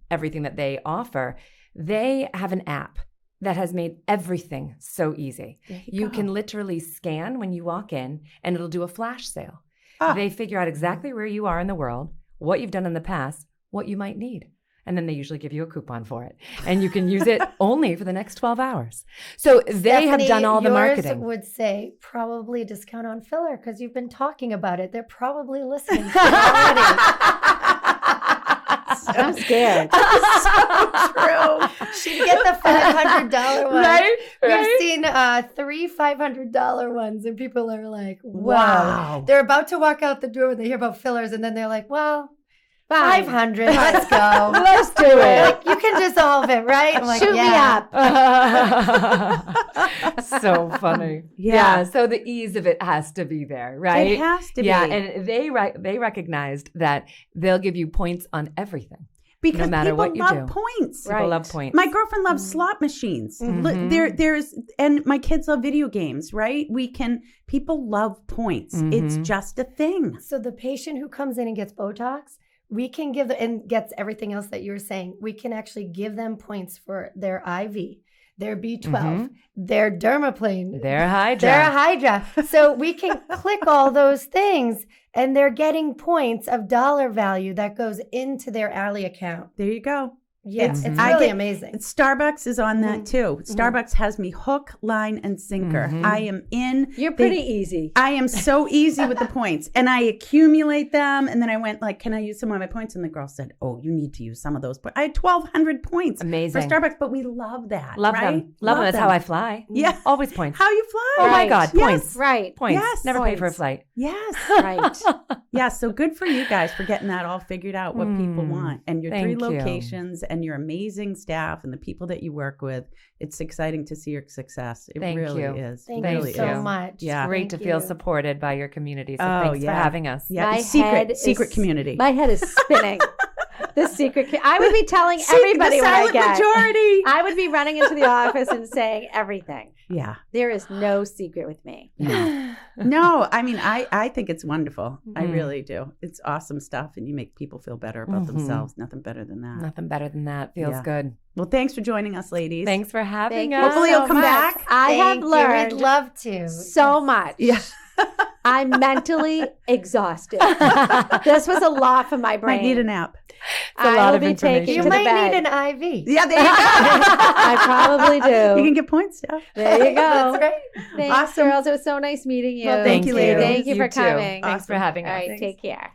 everything that they offer, they have an app that has made everything so easy. You can literally scan when you walk in and it'll do a flash sale. They figure out exactly where you are in the world, what you've done in the past, what you might need. And then they usually give you a coupon for it. And you can use it only for the next 12 hours. So they have done all the marketing. Yours would say probably discount on filler because you've been talking about it. They're probably listening already. I'm scared. So true. She'd get the $500 one. Right? We've seen 3 $500 ones, and people are like, wow. They're about to walk out the door when they hear about fillers, and then they're like, well, 500, let's go. Let's do it. Like, you can dissolve it, right? I'm like, shoot me up. So funny. Yeah. So the ease of it has to be there, right? It has to be. Yeah. And they recognized that they'll give you points on everything. Because no matter people what you love do. points. People love points. My girlfriend loves slot machines. There's and my kids love video games, right? People love points. It's just a thing. So the patient who comes in and gets Botox, we can give them, and gets everything else that you were saying, we can actually give them points for their IV, their B12, their dermaplane, their Hydra. Their Hydra. So we can click all those things and they're getting points of dollar value that goes into their Ally account. There you go. Yeah, it's really amazing. Starbucks is on that too. Starbucks has me hook, line, and sinker. I am in. You're pretty easy. I am so easy with the points. And I accumulate them. And then I went like, can I use some of my points? And the girl said, oh, you need to use some of those points. I had 1,200 points. Amazing. For Starbucks, but we love that. Love right? them. Love them. That's how I fly. Yeah. Always points. How you fly. Oh my God. Yes. Points. Right. Points. Yes. Never Points. pay for a flight. Yes. Right. Yeah. So good for you guys for getting that all figured out, what people want. And your 3 Thank you. locations and your amazing staff and the people that you work with. It's exciting to see your success. It Thank really you. is. Thank It you really so is. much. Yeah. Great to feel supported by your community. So Oh, thanks yeah. for having us. Yeah. My Secret head community. My head is spinning. The secret. I would be telling everybody the what I silent get. majority. I would be running into the office and saying everything. Yeah. There is no secret with me. No, I mean, I think it's wonderful. I really do. It's awesome stuff. And you make people feel better about themselves. Nothing better than that. Nothing better than that. Feels Yeah. good. Well, thanks for joining us, ladies. Thanks for having Thank you us. Hopefully you'll come much. back. I have Thank you. learned We'd love to. so much. Yeah. I'm mentally exhausted. This was a lot for my brain. Might need a nap. It's a lot I will of be information. taken You to the might bed. need an IV. Yeah, there you go. I probably do. You can get points, Steph. There you go. That's great. Thanks, Awesome. girls. It was so nice meeting you. Well, thank you, ladies. Thank you for too. coming. Thanks for having All us. right, take care.